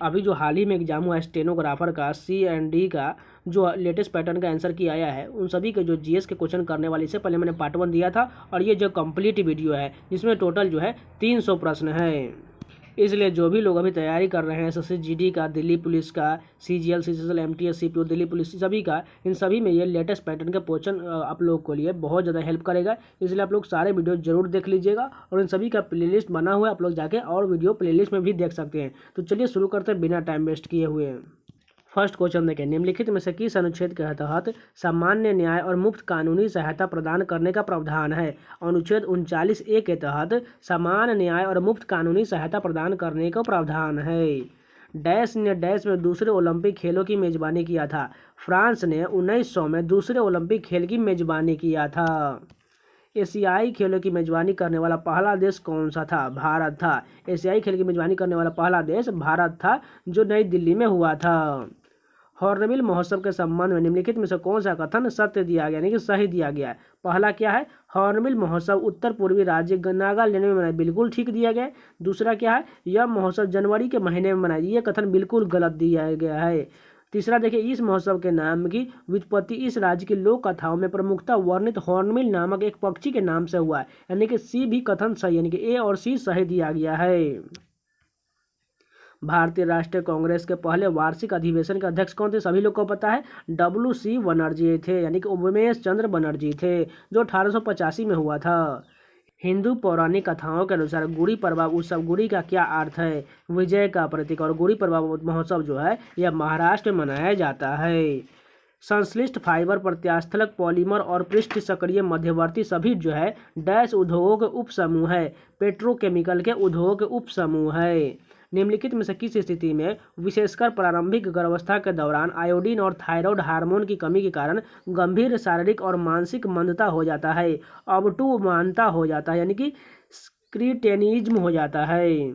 अभी जो हाल ही में एग्जाम हुआ है स्टेनोग्राफर का C&D का, जो लेटेस्ट पैटर्न का आंसर की आया है, उन सभी के जो GS के क्वेश्चन करने वाले, इससे पहले मैंने पार्ट 1 दिया था और ये जो कंप्लीट वीडियो है जिसमें टोटल जो है 300 प्रश्न है। इसलिए जो भी लोग अभी तैयारी कर रहे हैं SSC GD का, दिल्ली पुलिस का, CGL CCL MTS CPO Delhi police सभी का, इन सभी में ये लेटेस्ट पैटर्न के क्वेश्चन आप लोग को लिए बहुत ज़्यादा हेल्प करेगा। इसलिए आप लोग सारे वीडियो जरूर देख लीजिएगा और इन सभी का प्लेलिस्ट बना हुआ है, आप लोग जाके और वीडियो प्लेलिस्ट में भी देख सकते हैं। तो चलिए शुरू करते हैं बिना टाइम वेस्ट किए हुए। फर्स्ट क्वेश्चन देखें, निम्नलिखित में से किस अनुच्छेद के तहत सामान्य न्याय और मुफ्त कानूनी सहायता प्रदान करने का प्रावधान है। अनुच्छेद 39A के तहत सामान्य न्याय और मुफ्त कानूनी सहायता प्रदान करने का प्रावधान है। डैश ने डैश में दूसरे ओलंपिक खेलों की मेजबानी किया था। फ्रांस ने 1900 में दूसरे ओलंपिक खेल की मेजबानी किया था। एशियाई खेलों की मेजबानी करने वाला पहला देश कौन सा था? भारत था। एशियाई खेल की मेजबानी करने वाला पहला देश भारत था, जो नई दिल्ली में हुआ था। हॉर्नबिल महोत्सव के संबंध में निम्नलिखित में से कौन सा कथन सत्य दिया गया, यानी कि सही दिया गया है? पहला क्या है? हॉर्नबिल महोत्सव उत्तर पूर्वी राज्य नागालैंड में मनाया, बिल्कुल ठीक दिया गया है। दूसरा क्या है? यह महोत्सव जनवरी के महीने में मनाया, यह कथन बिल्कुल गलत दिया गया है। तीसरा देखिए, इस महोत्सव के नाम की व्युत्पत्ति इस राज्य की लोक कथाओं में प्रमुखता वर्णित हॉर्नबिल नामक एक पक्षी के नाम से हुआ है, यानी कि सी भी कथन सही, यानी कि A और C सही दिया गया है। भारतीय राष्ट्रीय कांग्रेस के पहले वार्षिक अधिवेशन के अध्यक्ष कौन थे? सभी लोग को पता है, WC बनर्जी थे, यानी कि उमेश चंद्र बनर्जी थे, जो 1885 में हुआ था। हिंदू पौराणिक कथाओं के अनुसार गुड़ी पड़वा उत्सव, गुड़ी का क्या अर्थ है? विजय का प्रतीक। और गुड़ी पड़वा महोत्सव जो है यह महाराष्ट्र में मनाया जाता है। संश्लिष्ट फाइबर, प्रत्यास्थलक पॉलीमर और पृष्ठ सक्रिय मध्यवर्ती सभी जो है डैश उद्योगों के उपसमूह है। पेट्रोकेमिकल के उद्योगों के उपसमूह है। निम्नलिखित में से किस स्थिति में विशेषकर प्रारंभिक गर्भावस्था के दौरान आयोडीन और थायराइड हार्मोन की कमी के कारण गंभीर शारीरिक और मानसिक मंदता हो जाता है? अवटुमानता हो जाता है, यानी कि क्रीटेनिज्म हो जाता है।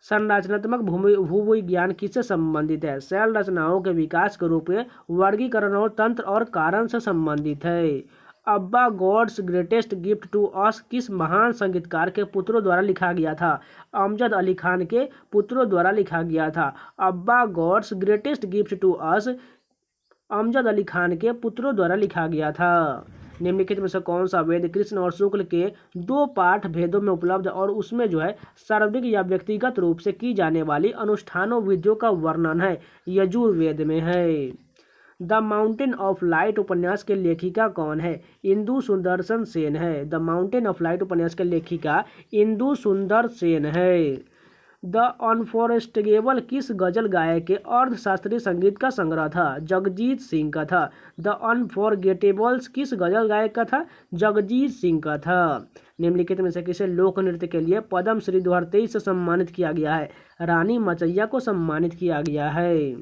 संरचनात्मक भूविज्ञान किससे संबंधित है? सेल रचनाओं के विकास के रूप में वर्गीकरण और तंत्र और कारण से संबंधित है। Abba God's greatest gift to us किस महान संगीतकार के पुत्रों द्वारा लिखा गया था? अमजद अली खान के पुत्रों द्वारा लिखा गया था। Abba God's greatest gift to us Amjad Ali Khan के पुत्रों द्वारा लिखा गया था। निम्नलिखित में से कौन सा वेद कृष्ण और शुक्ल के 2 पाठ भेदों में उपलब्ध और उसमें जो है सार्वत्रिक या व्यक्तिगत रूप से की जाने वाली अनुष्ठानों विधियों का वर्णन है? यजुर्वेद में है। द माउंटेन ऑफ लाइट उपन्यास के लेखिका कौन है? इंदु सुंदरसन सेन है। द माउंटेन ऑफ लाइट उपन्यास के लेखिका इंदु सुंदर सेन है। द अनफॉरेस्टेबल किस गजल गायक के अर्धशास्त्रीय संगीत का संग्रह था? जगजीत सिंह का था। द अनफॉरगेटेबल्स किस गजल गायक का था? जगजीत सिंह का था। निम्नलिखित में से किसे लोक नृत्य के लिए पद्म श्री 2023 से सम्मानित किया गया है? रानी मचैया को सम्मानित किया गया है।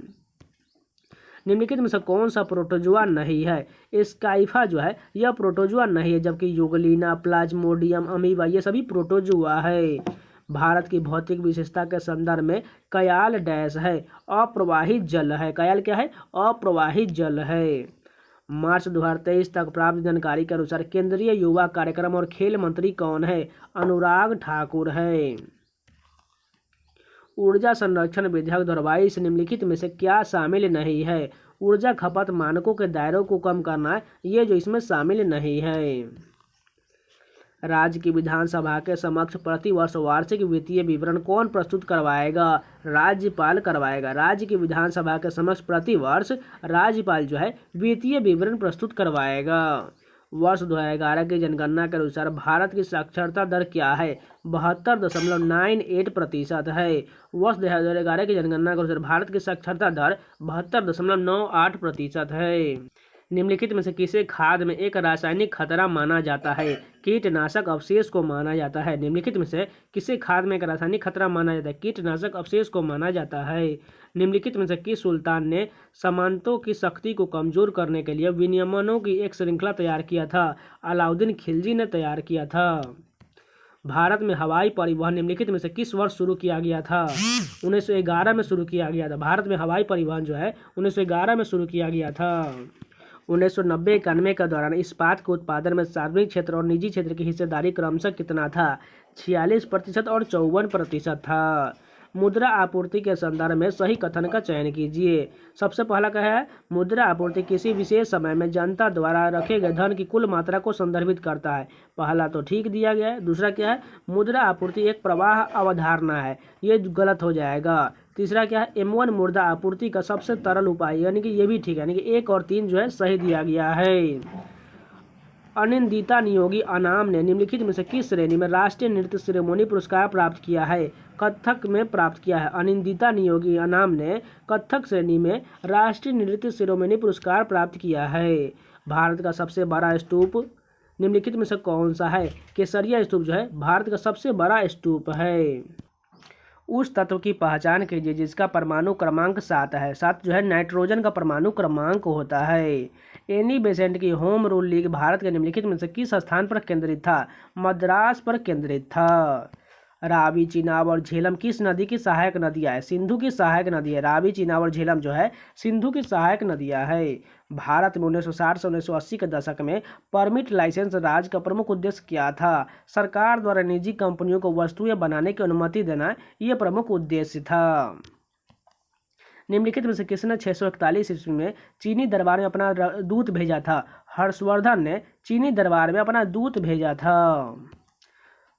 निम्नलिखित में से कौन सा प्रोटोजुआ नहीं है? स्काइफा जो है यह प्रोटोजुआ नहीं है, जबकि यूगलिना, प्लाज्मोडियम, अमीबा ये सभी प्रोटोजुआ है। भारत की भौतिक विशेषता के संदर्भ में कयाल डैश है? अप्रवाहित जल है। कयाल क्या है? अप्रवाहित जल है। मार्च 2023 तक प्राप्त जानकारी के अनुसार केंद्रीय युवा कार्यक्रम और खेल मंत्री कौन है? अनुराग ठाकुर है। ऊर्जा संरक्षण विधेयक 2022 निम्नलिखित में से क्या शामिल नहीं है? ऊर्जा खपत मानकों के दायरों को कम करना, ये जो इसमें शामिल नहीं है। राज्य की विधानसभा के समक्ष प्रतिवर्ष वार्षिक वित्तीय विवरण कौन प्रस्तुत करवाएगा? राज्यपाल करवाएगा। राज्य की विधानसभा के समक्ष प्रतिवर्ष राज्यपाल जो है वित्तीय विवरण प्रस्तुत करवाएगा। वर्ष 2011 की जनगणना के अनुसार भारत की साक्षरता दर क्या है? 72.98% है। वर्ष 2011 की जनगणना के अनुसार भारत की साक्षरता दर 72.98% है। निम्नलिखित में से किसे खाद में एक रासायनिक खतरा माना जाता है? कीटनाशक अवशेष को माना जाता है। निम्नलिखित में से किसे खाद में एक रासायनिक खतरा माना जाता है? कीटनाशक अवशेष को माना जाता है। निम्नलिखित में से किस सुल्तान ने सामंतों की शक्ति को कमजोर करने के लिए विनियमनों की एक श्रृंखला तैयार किया था? अलाउद्दीन खिलजी ने तैयार किया था। भारत में हवाई परिवहन निम्नलिखित में से किस वर्ष शुरू किया गया था? 1911 में शुरू किया गया था। भारत में हवाई परिवहन जो है 1911 में शुरू किया गया था। 1990-91 के दौरान इस्पात के उत्पादन में सार्वजनिक क्षेत्र और निजी क्षेत्र की हिस्सेदारी क्रमशः कितना था? 46% और 54% था। मुद्रा आपूर्ति के संदर्भ में सही कथन का चयन कीजिए। सबसे पहला क्या है, मुद्रा आपूर्ति किसी विशेष समय में जनता द्वारा रखे गए धन की कुल मात्रा को संदर्भित करता है। पहला तो ठीक दिया गया है। दूसरा क्या है, मुद्रा आपूर्ति एक प्रवाह अवधारणा है, ये गलत हो जाएगा। तीसरा क्या है, M1 मुद्रा आपूर्ति का सबसे तरल उपाय, यानी कि ये भी ठीक है, यानी कि 1 और 3 जो है सही दिया गया है। अनिंदिता नियोगी अनाम ने निम्नलिखित में से किस श्रेणी में राष्ट्रीय नृत्य शिरोमणि पुरस्कार प्राप्त किया है? कथक में प्राप्त किया है। अनिंदिता नियोगी अनाम ने कथक श्रेणी में राष्ट्रीय नृत्य शिरोमणि पुरस्कार प्राप्त किया है। भारत का सबसे बड़ा स्तूप निम्नलिखित में से कौन सा है? केसरिया स्तूप जो है भारत का सबसे बड़ा स्तूप है। उस तत्व की पहचान कीजिए जिसका परमाणु क्रमांक 7 है। 7 जो है नाइट्रोजन का परमाणु क्रमांक होता है। एनी बेसेंट की होम रूल लीग भारत के निम्नलिखित में से किस स्थान पर केंद्रित था? मद्रास पर केंद्रित था। रावी, चिनाब और झेलम किस नदी की सहायक नदियाँ है? सिंधु की सहायक नदी है। रावी, चिनाब और झेलम जो है सिंधु की सहायक नदियाँ है। भारत में 1960 से 1980 के दशक में परमिट लाइसेंस राज का प्रमुख उद्देश्य क्या था? सरकार द्वारा निजी कंपनियों को वस्तुएं बनाने की अनुमति देना, ये प्रमुख उद्देश्य था। निम्नलिखित में से किसने 641 ईस्वी में चीनी दरबार में अपना दूत भेजा था? हर्षवर्धन ने चीनी दरबार में अपना दूत भेजा था।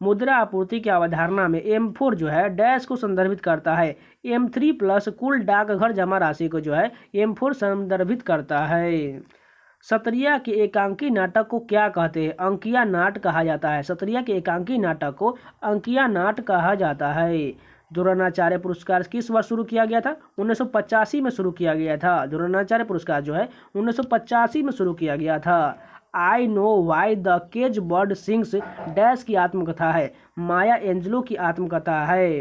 मुद्रा आपूर्ति की अवधारणा में M4 जो है डैश को संदर्भित करता है। M3 प्लस कुल डाकघर जमा राशि को जो है M4 संदर्भित करता है। सत्रिया के एकांकी नाटक को क्या कहते हैं? अंकिया नाट कहा जाता है। सत्रिया के एकांकी नाटक को अंकिया नाट कहा जाता है। द्रोणाचार्य पुरस्कार किस वर्ष शुरू किया गया था? 1985 में शुरू किया गया था। द्रोणाचार्य पुरस्कार जो है 1985 में शुरू किया गया था। I know why the cage bird sings dash की आत्मकथा है। माया एंजेलो की आत्मकथा है।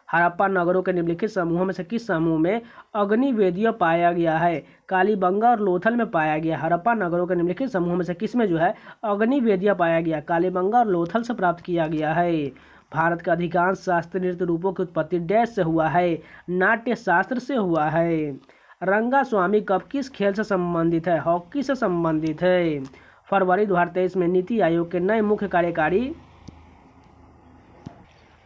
हड़प्पा नगरों के निम्नलिखित समूहों में से किस समूह में अग्निवेदीय पाया गया है? कालीबंगा और लोथल में पाया गया। हड़प्पा नगरों के निम्नलिखित समूहों में से किस में जो है अग्निवेदीय पाया गया? कालीबंगा और लोथल से प्राप्त किया गया है। भारत का अधिकांश शास्त्रीय नृत्य रूपों की उत्पत्ति डैश से हुआ है? नाट्य शास्त्र से हुआ है। रंगा स्वामी कप किस खेल से संबंधित है? हॉकी से संबंधित है। फरवरी 2023 में नीति आयोग के नए मुख्य कार्यकारी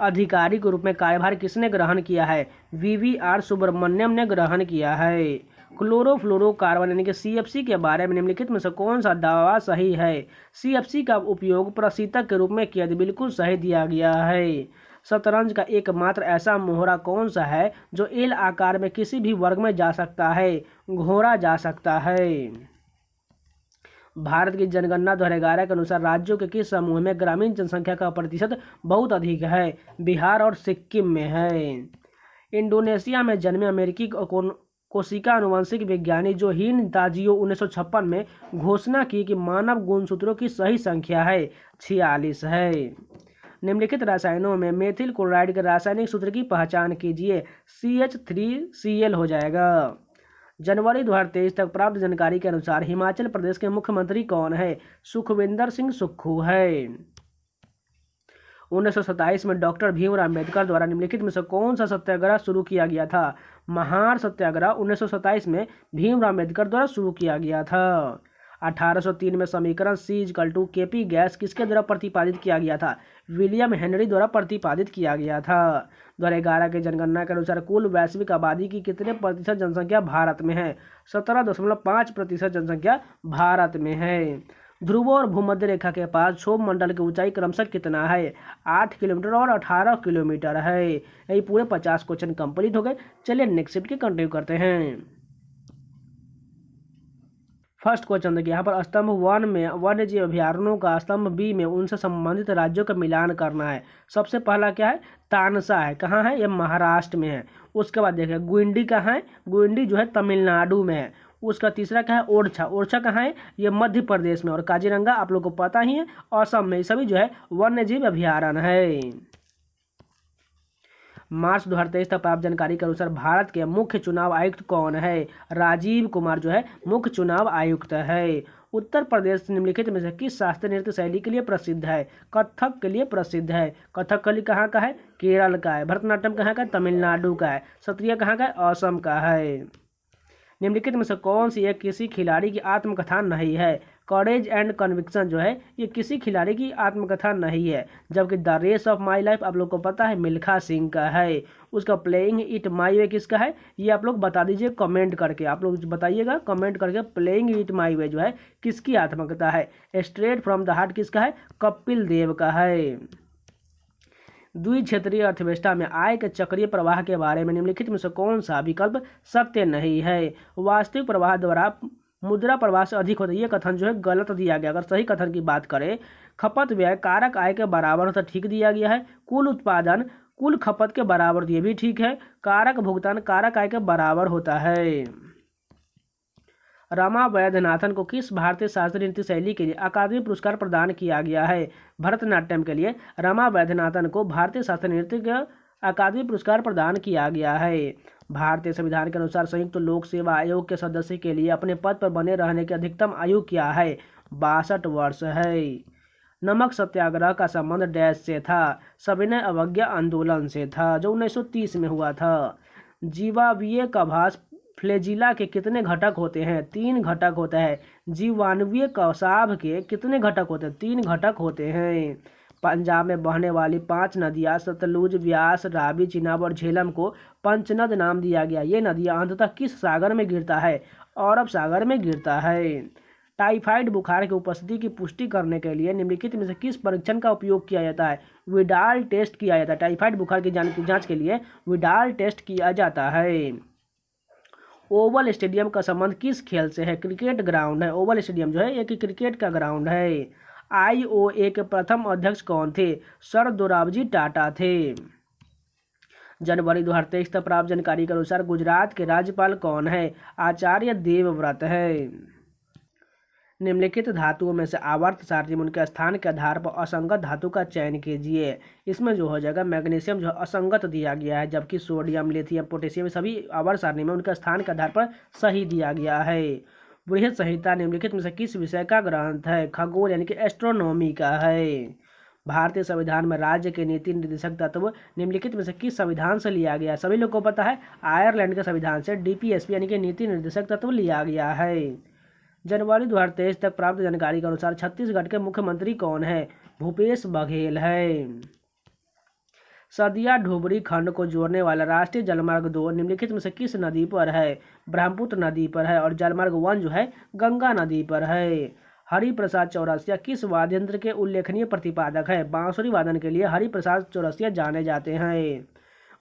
अधिकारी के रूप में कार्यभार किसने ग्रहण किया है? VVR सुब्रमण्यम ने ग्रहण किया है। क्लोरोफ्लोरोकार्बन यानी कि CFC के बारे में निम्नलिखित में से कौन सा दावा सही है? CFC का उपयोग प्रशीतक के रूप में किया, बिल्कुल सही दिया गया है। शतरंज का एकमात्र ऐसा मोहरा कौन सा है जो L आकार में किसी भी वर्ग में जा सकता है? घोड़ा जा सकता है। भारत की जनगणना 2011 के अनुसार राज्यों के किस समूह में ग्रामीण जनसंख्या का प्रतिशत बहुत अधिक है? बिहार और सिक्किम में है। इंडोनेशिया में जन्मे अमेरिकी कोशिका अनुवंशिक विज्ञानी जो हीन ताजियो 1956 में घोषणा की कि मानव गुणसूत्रों की सही संख्या है 46 है। निम्नलिखित रसायनों में मेथिल क्लोराइड के रासायनिक सूत्र की पहचान कीजिए। CH3Cl हो जाएगा। जनवरी 2023 तक प्राप्त जानकारी के अनुसार हिमाचल प्रदेश के मुख्यमंत्री कौन है? सुखविंदर सिंह सुक्खू है। 1927 में डॉक्टर भीमराव अम्बेडकर द्वारा निम्नलिखित में से कौन सा सत्याग्रह शुरू किया गया था? महार सत्याग्रह 1927 में भीमराव अम्बेडकर द्वारा शुरू किया गया था। 1803 में समीकरण C=KP गैस किसके द्वारा प्रतिपादित किया गया था? विलियम हेनरी द्वारा प्रतिपादित किया गया था। 2011 के जनगणना के अनुसार कुल वैश्विक आबादी की कितने प्रतिशत जनसंख्या भारत में है? 17.5% जनसंख्या भारत में है। ध्रुव और भूमध्य रेखा के पास क्षोभ मंडल की ऊंचाई क्रमशः कितना है? 8 किलोमीटर और 18 किलोमीटर है। यही पूरे 50 क्वेश्चन कंप्लीट हो गए। चलिए नेक्स्ट शिफ्ट की कंटिन्यू करते हैं। फर्स्ट क्वेश्चन देखिए, यहाँ पर स्तंभ 1 में वन्यजीव अभयारण्यों का, स्तंभ B में उनसे संबंधित राज्यों का मिलान करना है। सबसे पहला क्या है? तानसा है। कहाँ है? ये महाराष्ट्र में है। उसके बाद देखिए गुइंडी कहाँ है? गुइंडी जो है तमिलनाडु में है। उसका तीसरा क्या है? ओरछा। ओरछा कहाँ है? ये मध्य प्रदेश में। और काजीरंगा आप लोग को पता ही है, असम में। सभी जो है वन्यजीव अभयारण्य है। मार्च 2023 तक प्राप्त जानकारी के अनुसार भारत के मुख्य चुनाव आयुक्त कौन है? राजीव कुमार जो है मुख्य चुनाव आयुक्त है। उत्तर प्रदेश निम्नलिखित में से किस शास्त्रीय नृत्य शैली के लिए प्रसिद्ध है? कथक के लिए प्रसिद्ध है। कथकली कहाँ का है? केरल का है। भरतनाट्यम कहाँ का है? तमिलनाडु का है। सत्रिया कहाँ का है? असम का है। निम्नलिखित में से कौन सी एक किसी खिलाड़ी की आत्मकथा नहीं है? कॉरेज एंड कन्विक्शन जो है ये किसी खिलाड़ी की आत्मकथा नहीं है, जबकि the race of my life आप लोग को पता है मिल्खा सिंह का है। उसका प्लेइंग इट माई वे किसका है, ये आप लोग बता दीजिए कमेंट करके, आप लोग बताइएगा कमेंट करके प्लेइंग इट माई वे जो है किसकी आत्मकथा है। स्ट्रेट फ्रॉम द हार्ट किसका है, कपिल देव का है। द्विक्षेत्रीय अर्थव्यवस्था में आय के चक्रीय प्रवाह के बारे में निम्नलिखित में से कौन सा विकल्प सत्य नहीं है। वास्तविक प्रवाह द्वारा मुद्रा प्रवाह से अधिक होता है, ये कथन जो है गलत दिया गया। अगर सही कथन की बात करें, खपत व्यय कारक आय के बराबर होता, ठीक दिया गया है। कुल उत्पादन कुल खपत के बराबर, ये भी ठीक है। कारक भुगतान कारक आय के बराबर होता है। रमा वैद्यनाथन को किस भारतीय शास्त्रीय नृत्य शैली के लिए अकादमी पुरस्कार प्रदान किया गया है। भरतनाट्यम के लिए रमा वैद्यनाथन को भारतीय शास्त्रीय नृत्य का अकादमी पुरस्कार प्रदान किया गया है। भारतीय संविधान के अनुसार संयुक्त लोक सेवा आयोग के सदस्य के लिए अपने पद पर बने रहने की अधिकतम आयु क्या है, 62 वर्ष है। नमक सत्याग्रह का संबंध डैश से था, सविनय अवज्ञा आंदोलन से था जो 1930 में हुआ था। जीवाणुवीय कभास फ्लैजिला के कितने घटक होते हैं, 3 घटक होता है। जीवाणुवीय कसाभ के कितने घटक होते हैं, 3 घटक होते हैं। पंजाब में बहने वाली 5 नदियाँ सतलुज, व्यास, रावी, चिनाब और झेलम को पंचनद नाम दिया गया। ये नदियाँ अंततः किस सागर में गिरता है, अरब सागर में गिरता है। टाइफाइड बुखार की उपस्थिति की पुष्टि करने के लिए निम्नलिखित में से किस परीक्षण का उपयोग किया जाता है, विडाल टेस्ट किया जाता है। टाइफाइड बुखार की जांच के लिए विडाल टेस्ट किया जाता है। ओवल स्टेडियम का संबंध किस खेल से है, क्रिकेट ग्राउंड है। ओवल स्टेडियम जो है एक क्रिकेट का ग्राउंड है। IOA के प्रथम अध्यक्ष कौन थे, सर दोराबजी टाटा थे। जनवरी 2023 तक प्राप्त जानकारी के अनुसार गुजरात के राज्यपाल कौन है, आचार्य देवव्रत है। निम्नलिखित धातुओं में से आवर्त सारणी में उनके स्थान के आधार पर असंगत धातु का चयन कीजिए। इसमें जो हो जाएगा मैग्नीशियम जो असंगत दिया गया है, जबकि सोडियम, लिथियम, पोटेशियम सभी आवर्त सारणी में उनके स्थान के आधार पर सही दिया गया है। बृहद संहिता निम्नलिखित में से किस विषय का ग्रंथ है, खगोल यानी कि एस्ट्रोनॉमी का है। भारतीय संविधान में राज्य के नीति निर्देशक तत्व निम्नलिखित में से किस संविधान से लिया गया, सभी लोग को पता है आयरलैंड के संविधान से DPSP यानी कि नीति निर्देशक तत्व लिया गया है। जनवरी 2023 तक प्राप्त जानकारी के अनुसार छत्तीसगढ़ के मुख्यमंत्री कौन है, भूपेश बघेल है। सदिया ढुबरी खंड को जोड़ने वाला राष्ट्रीय जलमार्ग 2 निम्नलिखित में से किस नदी पर है, ब्रह्मपुत्र नदी पर है। और जलमार्ग 1 जो है गंगा नदी पर है। हरिप्रसाद चौरसिया किस वाद्य यंत्र के उल्लेखनीय प्रतिपादक है, बांसुरी वादन के लिए हरिप्रसाद चौरसिया जाने जाते हैं।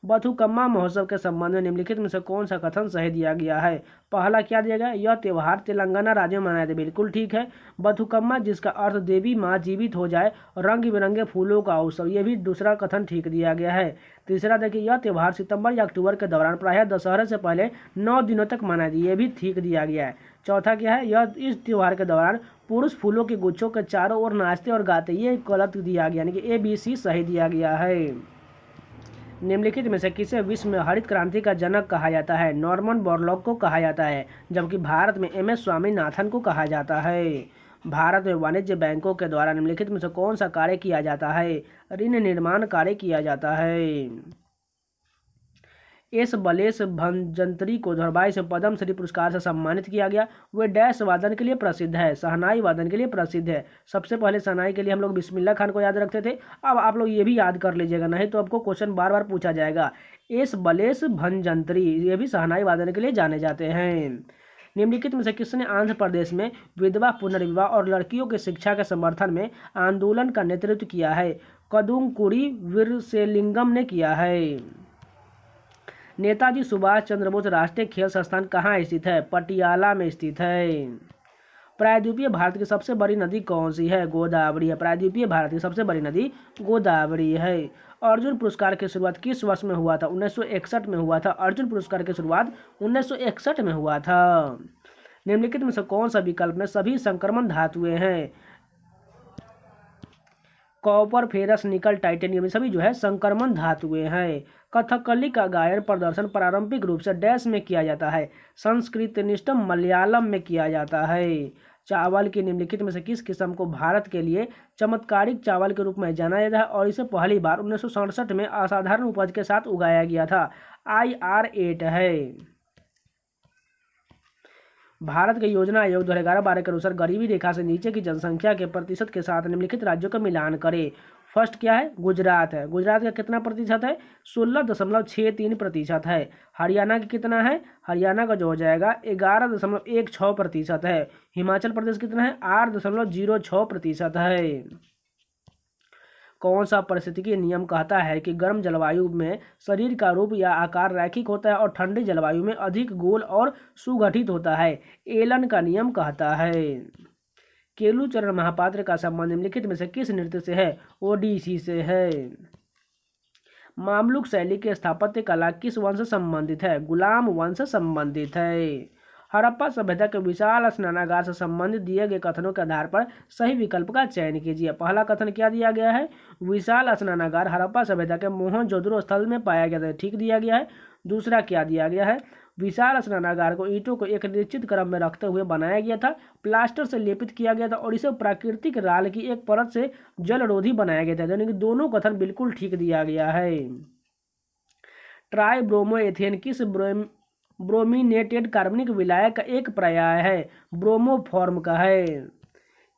बथुकम्मा महोत्सव के संबंध में निम्नलिखित में से कौन सा कथन सही दिया गया है, पहला क्या दिया गया, यह त्यौहार तेलंगाना राज्य में मनाया जाता है, बिल्कुल ठीक है। बथुकम्मा जिसका अर्थ देवी माँ जीवित हो जाए और रंग बिरंगे फूलों का उत्सव, ये भी दूसरा कथन ठीक दिया गया है। तीसरा देखिए, यह त्यौहार सितंबर या अक्टूबर के दौरान प्रायः दशहरे से पहले 9 दिनों तक मनाया जाए, ये भी ठीक दिया गया है। चौथा क्या है, यह इस त्यौहार के दौरान पुरुष फूलों के गुच्छों के चारों ओर नाचते और गाते, ये गलत दिया गया, यानी कि ABC सही दिया गया है। निम्नलिखित में से किसे विश्व में हरित क्रांति का जनक कहा जाता है, नॉर्मन बोरलॉग को कहा जाता है, जबकि भारत में MS स्वामीनाथन को कहा जाता है। भारत में वाणिज्य बैंकों के द्वारा निम्नलिखित में से कौन सा कार्य किया जाता है, ऋण निर्माण कार्य किया जाता है। एस बलेश भंजंत्री को 2022 में पद्म श्री पुरस्कार से सम्मानित किया गया। वे डैश वादन के लिए प्रसिद्ध है, शहनाई वादन के लिए प्रसिद्ध है। सबसे पहले शहनाई के लिए हम लोग बिस्मिल्लाह खान को याद रखते थे, अब आप लोग ये भी याद कर लीजिएगा, नहीं तो आपको क्वेश्चन बार बार पूछा जाएगा। एस बलेश भंजंत्री ये भी शहनाई वादन के लिए जाने जाते हैं। निम्नलिखित में से किसने आंध्र प्रदेश में विधवा पुनर्विवाह और लड़कियों की शिक्षा के समर्थन में आंदोलन का नेतृत्व किया है, कदुमकुड़ी वीरसेलिंगम ने किया है। नेताजी सुभाष चंद्र बोस राष्ट्रीय खेल संस्थान कहाँ स्थित है, पटियाला में स्थित है। प्रायद्वीपीय भारत की सबसे बड़ी नदी कौन सी है, गोदावरी है। प्रायद्वीपीय भारत की सबसे बड़ी नदी गोदावरी है। अर्जुन पुरस्कार की शुरुआत किस वर्ष में हुआ था, 1961 में हुआ था। अर्जुन पुरस्कार की शुरुआत 1961 में हुआ था। निम्नलिखित में से कौन सा विकल्प में सभी संक्रमण धातुएं हैं, कॉपर, फेरस, निकल, टाइटेनियम, सभी जो है संक्रमण धातुएं हैं। कथकली का गायन प्रदर्शन पारंपरिक रूप से डैश में किया जाता है, संस्कृतनिष्ठ मलयालम में किया जाता है। चावल की निम्नलिखित में से किस किस्म को भारत के लिए चमत्कारिक चावल के रूप में जाना जाता है और इसे पहली बार 1967 में असाधारण उपज के साथ उगाया गया था, IR8 है। भारत के योजना आयोग 2011-12 के अनुसार गरीबी रेखा से नीचे की जनसंख्या के प्रतिशत के साथ निम्नलिखित राज्यों का मिलान करें। फर्स्ट क्या है? गुजरात है। गुजरात का कितना प्रतिशत है? 16.63% है। हरियाणा का कितना है? हरियाणा का जो हो जाएगा 11.16% है। हिमाचल प्रदेश कितना है? 8.06% है। कौन सा पारिस्थितिकीय नियम कहता है कि गर्म जलवायु में शरीर का रूप या आकार रैखिक होता है और ठंडी जलवायु में अधिक गोल और सुगठित होता है? एलन का नियम कहता है। केलुचरण महापात्र का संबंध निम्नलिखित में से किस नृत्य से है? ओडिसी से है। मामलुक शैली के स्थापत्य कला किस वंश से संबंधित है? गुलाम वंश से संबंधित है। हड़प्पा सभ्यता के विशाल स्नानागार से संबंधित दिए गए कथनों के आधार पर सही विकल्प का चयन कीजिए। पहला कथन क्या दिया गया है? विशाल स्नानागार हड़प्पा सभ्यता के मोहनजोदड़ो स्थल में पाया गया था, ठीक दिया गया है। दूसरा क्या दिया गया है? विशाल स्नानागार को ईंटों को एक निश्चित क्रम में रखते हुए बनाया गया था, प्लास्टर से लेपित किया गया था और इसे प्राकृतिक राल की एक परत से जलरोधी बनाया गया था। यानी कि दोनों कथन बिल्कुल ठीक दिया गया है। ट्राइब्रोमोएथेन किस ब्रोमिनेटेड कार्बनिक विलायक का एक पर्याय है? ब्रोमोफॉर्म का है।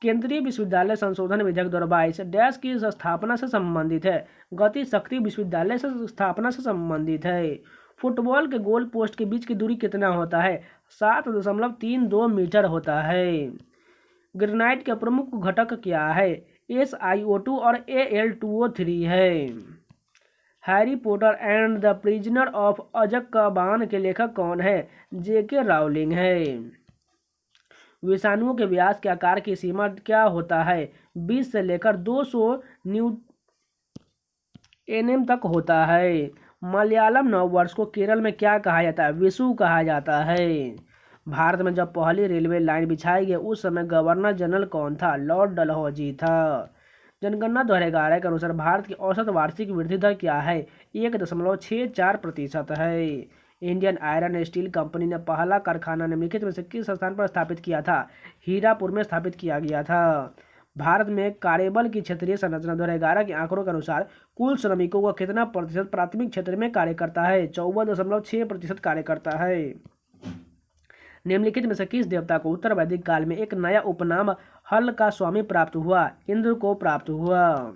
केंद्रीय विश्वविद्यालय संशोधन विधेयक 2022 डैश की स्थापना से संबंधित है? गति शक्ति विश्वविद्यालय से स्थापना से संबंधित है। फुटबॉल के गोल पोस्ट के बीच की दूरी कितना होता है? 7.32 मीटर होता है। ग्रेनाइट के प्रमुख घटक क्या है? SiO2 और Al2O3 है। Harry Potter and the prisoner of Azkaban के लेखक कौन है? J.K. राउलिंग है। विषाणुओं के व्यास के आकार की सीमा क्या होता है? 20 से लेकर 200 nm तक होता है। मलयालम नववर्ष को केरल में क्या कहा जाता है? विशु कहा जाता है। भारत में जब पहली रेलवे लाइन बिछाई गई उस समय गवर्नर जनरल कौन था? लॉर्ड डलहौजी था। जनगणना 2011 के अनुसार भारत की औसत वार्षिक वृद्धि दर क्या है? 1.64% है। इंडियन आयरन स्टील कंपनी ने पहला कारखाना निम्नलिखित में से किस स्थान पर स्थापित किया था? हीरापुर में स्थापित किया गया था। भारत में कार्यबल की क्षेत्रीय संरचना 2011 के आंकड़ों के अनुसार कुल श्रमिकों का कितना प्रतिशत प्राथमिक क्षेत्र में कार्य करता है? 14.6% कार्य करता है। निम्नलिखित में से किस देवता को उत्तर वैदिक काल में एक नया उपनाम हल का स्वामी प्राप्त हुआ? इंद्र को प्राप्त हुआ।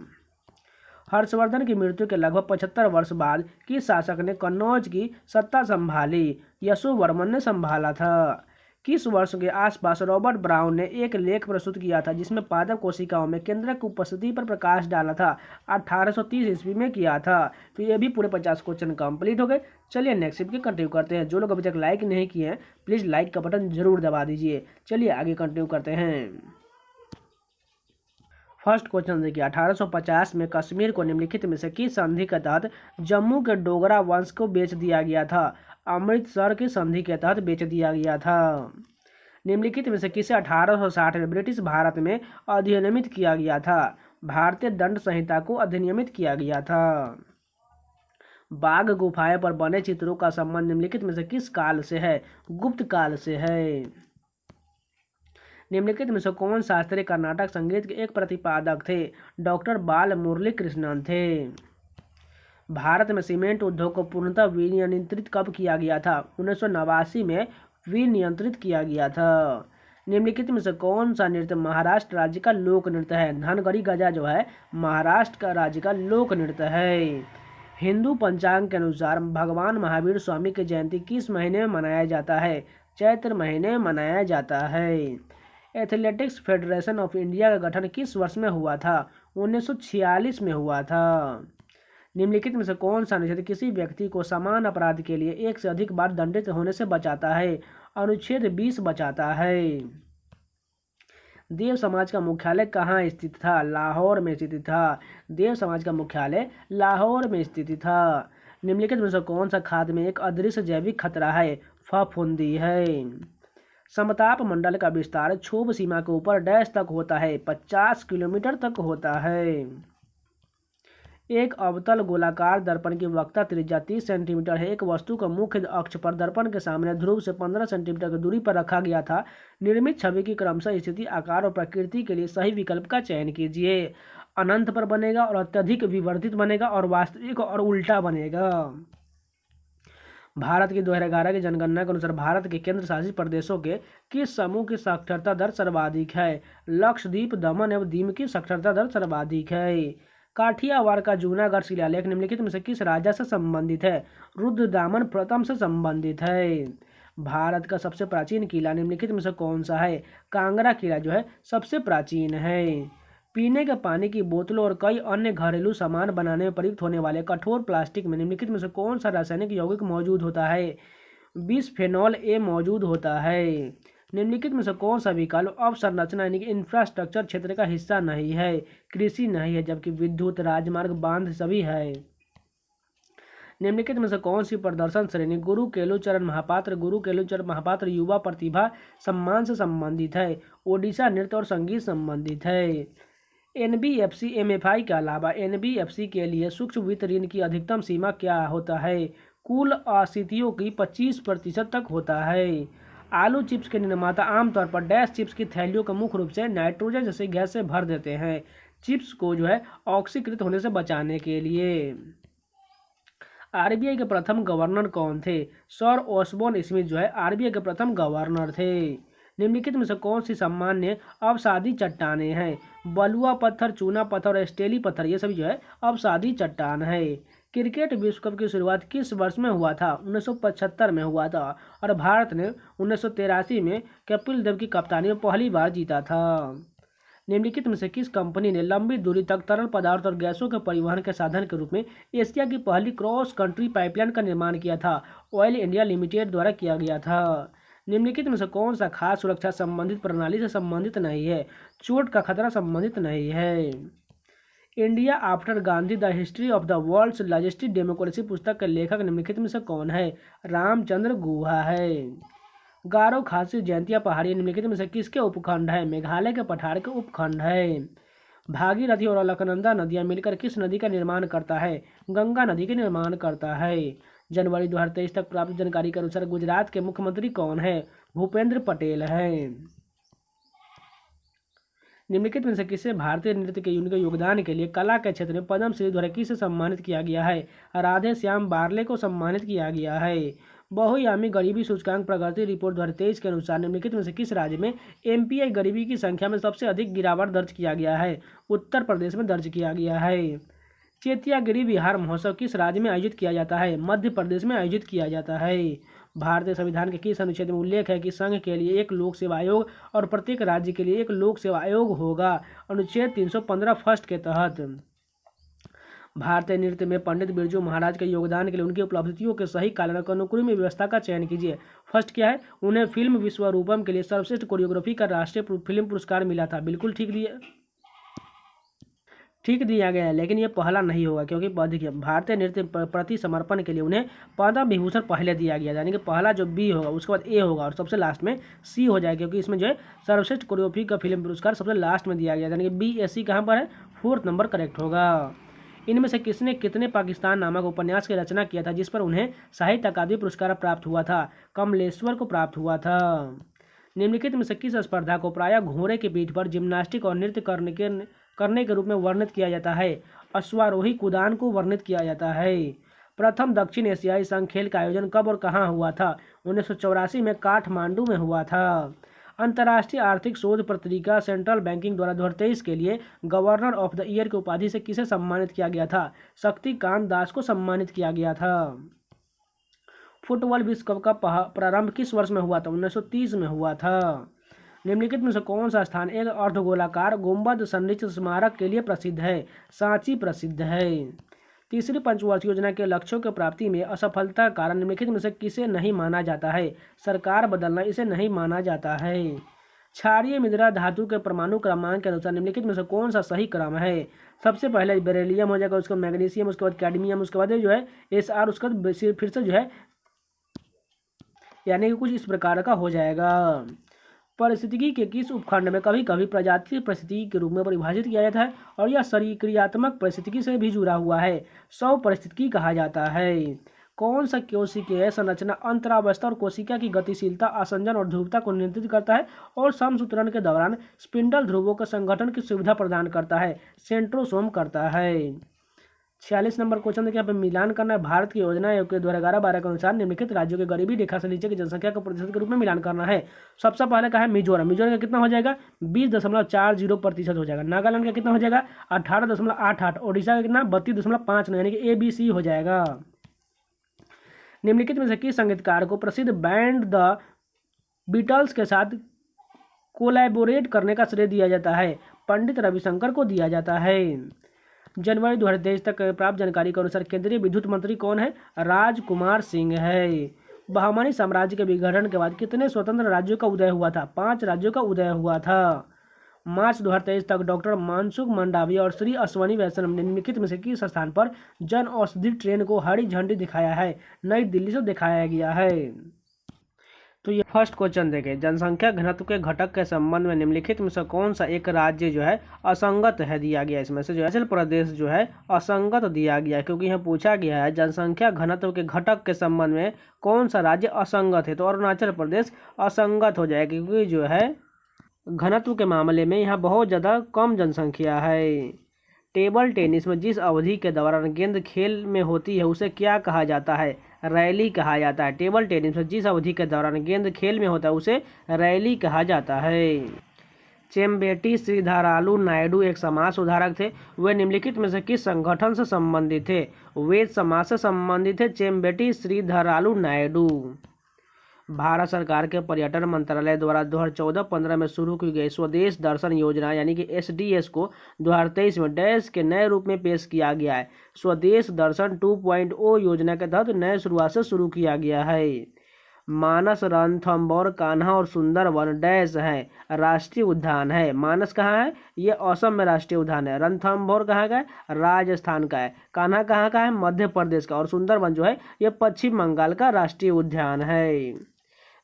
हर्षवर्धन की मृत्यु के लगभग 75 वर्ष बाद किस शासक ने कन्नौज की सत्ता संभाली? यशोवर्मन ने संभाला था। किस वर्ष के आसपास रॉबर्ट ब्राउन ने एक लेख प्रस्तुत किया था जिसमें पादप कोशिकाओं में केंद्रक की उपस्थिति पर प्रकाश डाला था? 1830 ईस्वी में किया था। तो ये भी पूरे 50 क्वेश्चन कंप्लीट हो गए। चलिए नेक्स्ट वीक कंटिन्यू करते हैं। जो लोग अभी तक लाइक नहीं किए हैं प्लीज़ लाइक का बटन जरूर दबा दीजिए। चलिए आगे कंटिन्यू करते हैं। फर्स्ट क्वेश्चन देखिए, 1850 में कश्मीर को निम्नलिखित में से किस संधि के तहत जम्मू के डोगरा वंश को बेच दिया गया था? अमृतसर की संधि के तहत बेच दिया गया था। निम्नलिखित में से किसे 1860 में ब्रिटिश भारत में अधिनियमित किया गया था? भारतीय दंड संहिता को अधिनियमित किया गया था। बाघ गुफाएं पर बने चित्रों का संबंध निम्नलिखित में से किस काल से है? गुप्त काल से है। निम्नलिखित में से कौन शास्त्रीय कर्नाटक संगीत के एक प्रतिपादक थे? डॉक्टर बाल मुरली कृष्णन थे। भारत में सीमेंट उद्योग को पूर्णतः विनियंत्रित कब किया गया था? 1989 में विनियंत्रित किया गया था। निम्नलिखित में से कौन सा नृत्य महाराष्ट्र राज्य का लोक नृत्य है? धनगढ़ी गजा जो है महाराष्ट्र का राज्य का लोक नृत्य है। हिंदू पंचांग के अनुसार भगवान महावीर स्वामी की जयंती किस महीने में मनाया जाता है? चैत्र महीने में मनाया जाता है। एथलेटिक्स फेडरेशन ऑफ इंडिया का गठन किस वर्ष में हुआ था? 1946 में हुआ था। निम्नलिखित में से कौन सा अनुच्छेद किसी व्यक्ति को समान अपराध के लिए एक से अधिक बार दंडित होने से बचाता है? अनुच्छेद 20 बचाता है। देव समाज का मुख्यालय कहाँ स्थित था? लाहौर में स्थित था। देव समाज का मुख्यालय लाहौर में स्थित था। निम्नलिखित में से कौन सा खाद में एक अदृश्य जैविक खतरा है? फफूंदी है। समताप मंडल का विस्तार क्षोभ सीमा के ऊपर डैश तक होता है? 50 किलोमीटर तक होता है। एक अवतल गोलाकार दर्पण की वक्रता त्रिज्या 30 सेंटीमीटर है। एक वस्तु को मुख्य अक्ष पर दर्पण के सामने ध्रुव से 15 सेंटीमीटर की दूरी पर रखा गया था। निर्मित छवि की क्रमशः स्थिति, आकार और प्रकृति के लिए सही विकल्प का चयन कीजिए। अनंत पर बनेगा और अत्यधिक विवर्धित बनेगा और वास्तविक और उल्टा बनेगा। भारत की 2011 की जनगणना के अनुसार भारत के केंद्र शासित प्रदेशों के किस समूह की साक्षरता दर सर्वाधिक है? लक्षद्वीप, दमन एवं दीव की साक्षरता दर सर्वाधिक है। काठियावाड़ का जूनागढ़ शिलालेख निम्नलिखित में से किस राजा से संबंधित है? रुद्रदामन प्रथम से संबंधित है। भारत का सबसे प्राचीन किला निम्नलिखित में से कौन सा है? कांगड़ा किला जो है सबसे प्राचीन है। पीने के पानी की बोतलों और कई अन्य घरेलू सामान बनाने में प्रयुक्त होने वाले कठोर प्लास्टिक में निम्नलिखित में से कौन सा रासायनिक यौगिक मौजूद होता है? बिस्फेनॉल ए मौजूद होता है। निम्नलिखित में से कौन सा विकल्प अवसंरचना यानी कि इंफ्रास्ट्रक्चर क्षेत्र का हिस्सा नहीं है? कृषि नहीं है, जबकि विद्युत, राजमार्ग, बांध सभी है। निम्नलिखित में से कौन सी प्रदर्शन श्रेणी गुरु केलुचरण महापात्र युवा प्रतिभा सम्मान से संबंधित है? ओडिशा नृत्य और संगीत संबंधित है। एनबीएफसी एमएफआई के अलावा एनबीएफसी के लिए सूक्ष्म वित्त ऋण की अधिकतम सीमा क्या होता है? कुल आस्तियों की 25% तक होता है। आलू चिप्स के निर्माता आमतौर पर डैश चिप्स की थैलियों को मुख्य रूप से नाइट्रोजन जैसे गैस से भर देते हैं, चिप्स को जो है ऑक्सीकृत होने से बचाने के लिए। आरबीआई के प्रथम गवर्नर कौन थे? सर ओसबोर्न स्मिथ जो है आरबीआई के प्रथम गवर्नर थे। निम्नलिखित में से कौन सी सामान्य अवसादी चट्टानें हैं? बलुआ पत्थर, चूना पत्थर और स्टेली पत्थर, ये सभी जो है अवसादी चट्टान है। क्रिकेट विश्व कप की शुरुआत किस वर्ष में हुआ था? 1975 में हुआ था और भारत ने 1983 में कपिल देव की कप्तानी में पहली बार जीता था। निम्नलिखित में से किस कंपनी ने लंबी दूरी तक तरल पदार्थ और गैसों के परिवहन के साधन के रूप में एशिया की पहली क्रॉस कंट्री पाइपलाइन का निर्माण किया था? ऑयल इंडिया लिमिटेड द्वारा किया गया था। निम्नलिखित में से कौन सा खाद्य सुरक्षा संबंधित प्रणाली से संबंधित नहीं है? चोट का खतरा संबंधित नहीं है। India after Gandhi the history of the world's largest democracy पुस्तक के लेखक निम्नलिखित में से कौन है? रामचंद्र गुहा है। गारो खासी जयंतिया पहाड़ी निम्नलिखित में से किसके उपखंड है? मेघालय के पठार के उपखंड है। भागीरथी और अलकनंदा नदियां मिलकर किस नदी का निर्माण करता है? गंगा नदी के निर्माण करता है। जनवरी 2023 तक प्राप्त जानकारी के अनुसार गुजरात के मुख्यमंत्री कौन है? भूपेंद्र पटेल है। निम्नलिखित में से किसे भारतीय नृत्य के उनके योगदान के लिए कला के क्षेत्र में पद्मश्री द्वारा किसे सम्मानित किया गया है? राधे श्याम बार्ले को सम्मानित किया गया है। बहुआयामी गरीबी सूचकांक प्रगति रिपोर्ट 2023 के अनुसार निम्नलिखित में से किस राज्य में एमपीआई गरीबी की संख्या में सबसे अधिक गिरावट दर्ज किया गया है? उत्तर प्रदेश में दर्ज किया गया है। चेतियागिरी बिहार महोत्सव किस राज्य में आयोजित किया जाता है? मध्य प्रदेश में आयोजित किया जाता है। भारतीय संविधान के किस अनुच्छेद में उल्लेख है कि संघ के लिए एक लोक सेवा आयोग और प्रत्येक राज्य के लिए एक लोक सेवा आयोग होगा? अनुच्छेद 315 फर्स्ट के तहत। भारतीय नृत्य में पंडित बिरजू महाराज के योगदान के लिए उनकी उपलब्धियों के सही कालन और अनुक्रम में व्यवस्था का चयन कीजिए। फर्स्ट क्या है? उन्हें फिल्म विश्वरूपम के लिए सर्वश्रेष्ठ कोरियोग्राफी का राष्ट्रीय फिल्म पुरस्कार मिला था। बिल्कुल ठीक दिया गया है, लेकिन ये पहला नहीं होगा क्योंकि भारतीय नृत्य प्रति समर्पण के लिए उन्हें पद्म विभूषण पहले दिया गया, यानी कि पहला जो बी होगा उसके बाद ए होगा और सबसे लास्ट में सी हो जाएगा, क्योंकि इसमें जो है सर्वश्रेष्ठ कोरियोग्राफी का फिल्म पुरस्कार सबसे लास्ट में दिया गया, यानी कि बी ए सी कहाँ पर है? 4th नंबर करेक्ट होगा। इनमें से किसने कितने पाकिस्तान नामक उपन्यास की रचना किया था जिस पर उन्हें साहित्य अकादमी पुरस्कार प्राप्त हुआ था? कमलेश्वर को प्राप्त हुआ था। निम्नलिखित में से किस स्पर्धा को प्रायः घोड़े की पीठ पर जिम्नास्टिक और नृत्य करने के रूप में वर्णित किया जाता है? अश्वारोही कुदान को वर्णित किया जाता है। प्रथम दक्षिण एशियाई संघ खेल का आयोजन कब और कहाँ हुआ था? 1984 में काठमांडू में हुआ था। अंतर्राष्ट्रीय आर्थिक शोध पत्रिका सेंट्रल बैंकिंग द्वारा 2023 के लिए गवर्नर ऑफ द ईयर की उपाधि से किसे सम्मानित किया गया था? शक्तिकांत दास को सम्मानित किया गया था। फुटबॉल विश्व कप का प्रारंभ किस वर्ष में हुआ था? 1930 में हुआ था। निम्नलिखित में से कौन सा स्थान एक अर्धगोलाकार गुंबद संरचित स्मारक के लिए प्रसिद्ध है? सांची प्रसिद्ध है। तीसरी पंचवर्षीय योजना के लक्ष्यों की प्राप्ति में असफलता का कारण निम्नलिखित में से किसे नहीं माना जाता है? सरकार बदलना इसे नहीं माना जाता है। क्षारीय मृदा धातु के परमाणु क्रमांक के अनुसार निम्नलिखित में से कौन सा सही क्रम है? सबसे पहले बेरिलियम हो जाएगा, उसके बाद मैग्नीशियम, उसके बाद कैडमियम, उसके बाद जो है SR, उसके बाद फिर से जो है यानी कि कुछ इस प्रकार का हो जाएगा। पारिस्थितिकी के किस उपखंड में कभी कभी प्रजातीय परिस्थिति के रूप में परिभाषित किया जाता है और यह क्रियात्मक परिस्थितिकी से भी जुड़ा हुआ है? सौ परिस्थितिकी कहा जाता है। कौन सा कोशिकीय संरचना अंतरावस्था और कोशिका की गतिशीलता, आसंजन और ध्रुवता को नियंत्रित करता है और समसूत्रण के दौरान स्पिंडल ध्रुवों के संगठन की सुविधा प्रदान करता है? सेंट्रोसोम करता है। 46 नंबर क्वेश्चन देखिए, यहाँ पे मिलान करना है। भारत की योजना आयोग के 2011-12 के अनुसार निम्नलिखित राज्यों के गरीबी रेखा से नीचे की जनसंख्या को प्रतिशत के रूप में मिलान करना है। सबसे पहले का है मिजोरम। मिजोरम का कितना हो जाएगा? 20.40% हो जाएगा। नागालैंड का कितना हो जाएगा? 18.88। ओडिशा का कितना? 32.59, यानी कि ABC हो जाएगा। निम्नलिखित में से किस संगीतकार को प्रसिद्ध बैंड द बीटल्स के साथ कोलैबोरेट करने का श्रेय दिया जाता है? पंडित रविशंकर को दिया जाता है। जनवरी 2023 तक प्राप्त जानकारी के अनुसार केंद्रीय विद्युत मंत्री कौन है? राजकुमार सिंह है। बहमनी साम्राज्य के विघटन के बाद कितने स्वतंत्र राज्यों का उदय हुआ था? 5 राज्यों का उदय हुआ था। मार्च 2023 तक डॉक्टर मनसुख मंडाविया और श्री अश्वनी वैष्णव ने निम्नलिखित में से किस स्थान पर जन औषधि ट्रेन को हरी झंडी दिखाया है? नई दिल्ली से दिखाया गया है। तो ये फर्स्ट क्वेश्चन देखें, जनसंख्या घनत्व के घटक के संबंध में निम्नलिखित में से कौन सा एक राज्य जो है असंगत है? दिया गया इसमें से जो हिमाचल प्रदेश जो है असंगत दिया गया है, क्योंकि यहाँ पूछा गया है जनसंख्या घनत्व के घटक के संबंध में कौन सा राज्य असंगत है, तो अरुणाचल प्रदेश असंगत हो जाएगा, क्योंकि जो है घनत्व के मामले में यहाँ बहुत ज़्यादा कम जनसंख्या है। टेबल टेनिस में जिस अवधि के दौरान गेंद खेल में होती है उसे क्या कहा जाता है? रैली कहा जाता है। टेबल टेनिस में जिस अवधि के दौरान गेंद खेल में होता है उसे रैली कहा जाता है। चेम्बेटी श्रीधरालु नायडू एक समाज सुधारक थे। वे निम्नलिखित में से किस संगठन से संबंधित थे? वेद समाज से संबंधित थे चेम्बेटी श्रीधरालु नायडू। भारत सरकार के पर्यटन मंत्रालय द्वारा 2014-15 में शुरू की गई स्वदेश दर्शन योजना यानी कि SDS को 2023 में डैश के नए रूप में पेश किया गया है। स्वदेश दर्शन 2.0 योजना के तहत नए शुरुआत से शुरू किया गया है। मानस, रणथंभौर, कान्हा और सुंदरवन डैश है राष्ट्रीय उद्यान है। मानस कहाँ है? ये असम में राष्ट्रीय उद्यान है। रणथंभौर कहाँ का है? राजस्थान का है। कान्हा कहाँ का है? मध्य प्रदेश का। और सुंदरवन जो है ये पश्चिम बंगाल का राष्ट्रीय उद्यान है।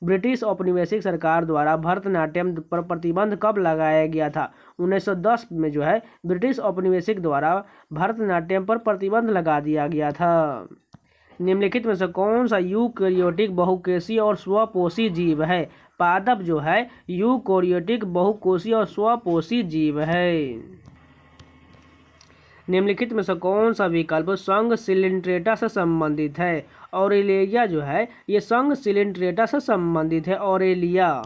ब्रिटिश औपनिवेशिक सरकार द्वारा भरतनाट्यम पर प्रतिबंध कब लगाया गया था? 1910 में जो है ब्रिटिश औपनिवेशिक द्वारा भरतनाट्यम पर प्रतिबंध लगा दिया गया था। निम्नलिखित में से कौन सा यूकैरियोटिक बहुकोषीय और स्वपोषी जीव है? पादप जो है यूकैरियोटिक बहुकोषीय और स्वपोषी जीव है। निम्नलिखित में से कौन सा विकल्प संघ सिलिंड्रेटा से संबंधित है? ऑरेलिया जो है ये संघ सिलिंड्रेटा से संबंधित है। ऑरेलिया।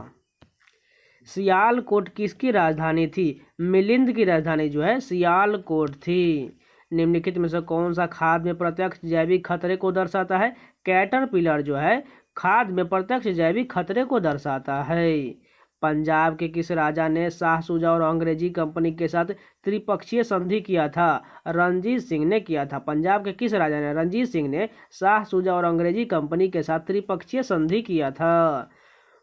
सियालकोट किसकी राजधानी थी? मिलिंद की राजधानी जो है सियालकोट थी। निम्नलिखित में से कौन सा खाद में प्रत्यक्ष जैविक खतरे को दर्शाता है? कैटरपिलर जो है खाद में प्रत्यक्ष जैविक खतरे को दर्शाता है। पंजाब के किस राजा ने शाह शुजा और अंग्रेजी कंपनी के साथ त्रिपक्षीय संधि किया था? रणजीत सिंह ने किया था। पंजाब के किस राजा ने? रणजीत सिंह ने शाह शुजा और अंग्रेजी कंपनी के साथ त्रिपक्षीय संधि किया था।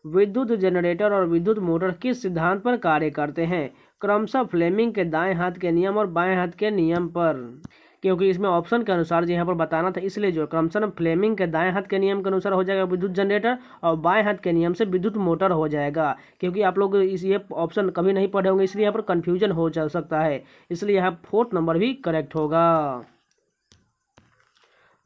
विद्युत जनरेटर और विद्युत मोटर किस सिद्धांत पर कार्य करते हैं? क्रमशः फ्लेमिंग के दाएं हाथ के नियम और बाएं हाथ के नियम पर, क्योंकि इसमें ऑप्शन के अनुसार जो यहाँ पर बताना था, इसलिए जो क्रमशः फ्लेमिंग के दाएं हाथ के नियम के अनुसार हो जाएगा विद्युत जनरेटर और बाएं हाथ के नियम से विद्युत मोटर हो जाएगा। क्योंकि आप लोग ये ऑप्शन कभी नहीं पढ़े होंगे इसलिए यहाँ पर कन्फ्यूजन हो जा सकता है, इसलिए यहाँ 4th नंबर भी करेक्ट होगा।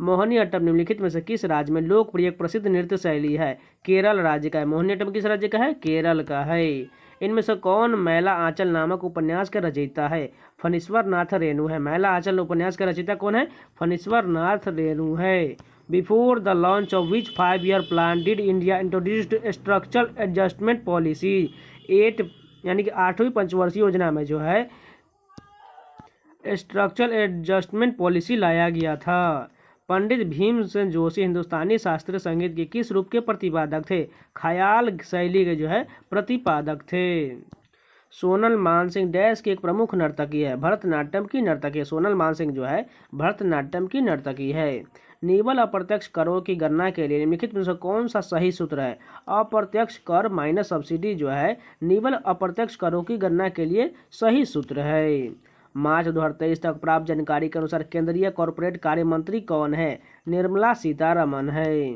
मोहिनीअट्टम निम्नलिखित में से किस राज्य में लोकप्रिय प्रसिद्ध नृत्य शैली है? केरल राज्य का है। मोहिनीअट्टम किस राज्य का है? केरल का है। इनमें से कौन मैला आंचल नामक उपन्यास का रचयिता है? फणीश्वर नाथ रेणु है। मैला आंचल उपन्यास का रचयिता कौन है? फणीश्वर नाथ रेणु है। Before the launch of which 5-year plan did India introduced structural adjustment policy? 8 यानी कि 8वीं पंचवर्षीय योजना में जो है स्ट्रक्चरल एडजस्टमेंट पॉलिसी लाया गया था। पंडित भीमसेन जोशी हिंदुस्तानी शास्त्रीय संगीत के किस रूप के प्रतिपादक थे? ख्याल शैली के जो है प्रतिपादक थे। सोनल मानसिंह डैश की एक प्रमुख नर्तकी है? भरतनाट्यम की नर्तकी है। सोनल मानसिंह जो है भरतनाट्यम की नर्तकी है। निवल अप्रत्यक्ष करों की गणना के लिए निम्नलिखित में से कौन सा सही सूत्र है? अप्रत्यक्ष कर माइनस सब्सिडी जो है निवल अप्रत्यक्ष करों की गणना के लिए सही सूत्र है। मार्च 2023 तक प्राप्त जानकारी के अनुसार केंद्रीय कॉर्पोरेट कार्य मंत्री कौन है? निर्मला सीतारमण है।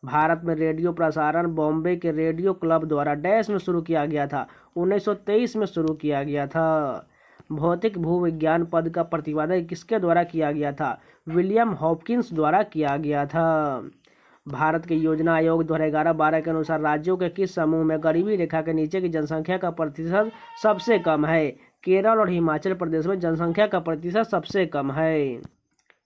भारत में रेडियो प्रसारण बॉम्बे के रेडियो क्लब द्वारा डैश में शुरू किया गया था? 1923 में शुरू किया गया था। भौतिक भूविज्ञान पद का प्रतिपादन किसके द्वारा किया गया था? विलियम हॉपकिंस द्वारा किया गया था। भारत के योजना आयोग 2011-12 के अनुसार राज्यों के किस समूह में गरीबी रेखा के नीचे की जनसंख्या का प्रतिशत सबसे कम है? केरल और हिमाचल प्रदेश में जनसंख्या का प्रतिशत सबसे कम है।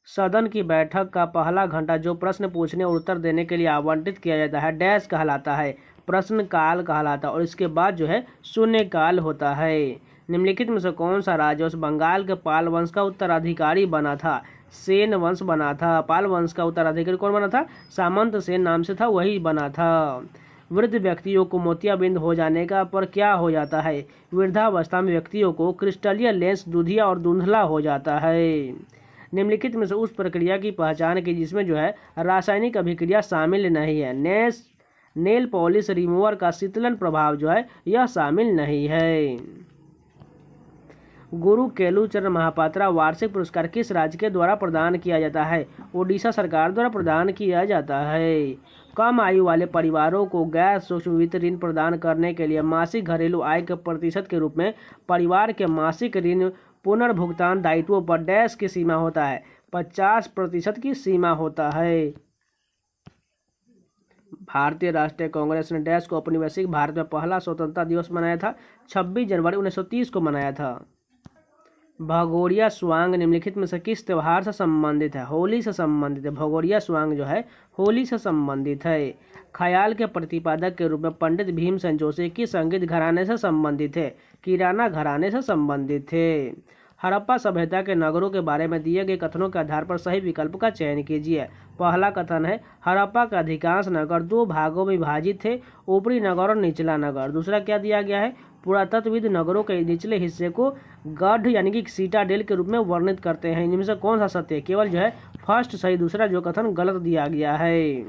सदन की बैठक का पहला घंटा जो प्रश्न पूछने और उत्तर देने के लिए आवंटित किया जाता है डैश कहलाता है, प्रश्न काल कहलाता है, और इसके बाद जो है शून्य काल होता है। निम्नलिखित में से कौन सा राज्य उस बंगाल के पाल वंश का उत्तराधिकारी बना था? सेन वंश बना था। पाल वंश का उत्तराधिकारी कौन बना था? सामंत सेन नाम से था, वही बना था। वृद्ध व्यक्तियों को मोतियाबिंद हो जाने का पर क्या हो जाता है? वृद्धावस्था में व्यक्तियों को क्रिस्टलीय लेंस दूधिया और धुंधला हो जाता है। निम्नलिखित में से उस प्रक्रिया की पहचान की जिसमें जो है रासायनिक अभिक्रिया शामिल नहीं है। नेल पॉलिश रिमूवर का शीतलन प्रभाव जो है यह शामिल नहीं है। गुरु केलुचरण महापात्रा वार्षिक पुरस्कार किस राज्य के द्वारा प्रदान किया जाता है? ओडिशा सरकार द्वारा प्रदान किया जाता है। कम आयु वाले परिवारों को गैर सूक्ष्म वित्त ऋण प्रदान करने के लिए मासिक घरेलू आय के प्रतिशत के रूप में परिवार के मासिक ऋण पुनर्भुगतान दायित्वों पर डैश की सीमा होता है? 50% की सीमा होता है। भारतीय राष्ट्रीय कांग्रेस ने डैश को औपनिवेशिक भारत में पहला स्वतंत्रता दिवस मनाया था? 26 जनवरी 1930 को मनाया था। भगोरिया स्वांग निम्नलिखित में से किस त्योहार से संबंधित है? होली से संबंधित है। भगोरिया स्वांग जो है होली से संबंधित है। ख्याल के प्रतिपादक के रूप में पंडित भीमसेन जोशी किस संगीत घराने से संबंधित है? किराना घराने से संबंधित थे। हड़प्पा सभ्यता के नगरों के बारे में दिए गए कथनों के आधार पर सही विकल्प का चयन कीजिए। पहला कथन है हड़प्पा का अधिकांश नगर 2 भागों में विभाजित थे, ऊपरी नगर और निचला नगर। दूसरा क्या दिया गया है? पुरातत्वविद नगरों के निचले हिस्से को गढ़ यानी कि सीटाडेल के रूप में वर्णित करते हैं। इनमें से कौन सा सत्य है? केवल जो है फर्स्ट सही, दूसरा जो कथन गलत दिया गया है।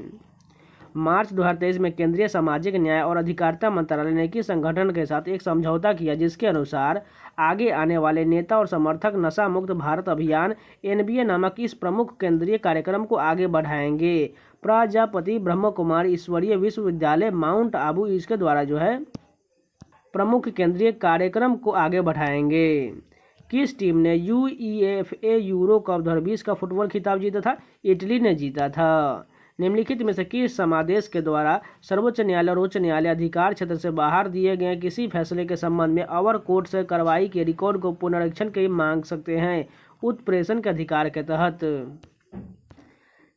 मार्च 2023 में केंद्रीय सामाजिक न्याय और अधिकारिता मंत्रालय ने किस संगठन के साथ एक समझौता किया जिसके अनुसार आगे आने वाले नेता और समर्थक नशा मुक्त भारत अभियान NBA नामक इस प्रमुख केंद्रीय कार्यक्रम को आगे बढ़ाएंगे? प्रजापति ब्रह्म कुमारी ईश्वरीय विश्वविद्यालय माउंट आबू इसके द्वारा जो है प्रमुख केंद्रीय कार्यक्रम को आगे बढ़ाएंगे। किस टीम ने UEFA यूरो कप 2020 का फुटबॉल खिताब जीता था? इटली ने जीता था। निम्नलिखित में से किस समादेश के द्वारा सर्वोच्च न्यायालय और उच्च न्यायालय अधिकार क्षेत्र से बाहर दिए गए किसी फैसले के संबंध में अवर कोर्ट से कार्रवाई के रिकॉर्ड को पुनरीक्षण के मांग सकते हैं? उत्प्रेषण के अधिकार के तहत।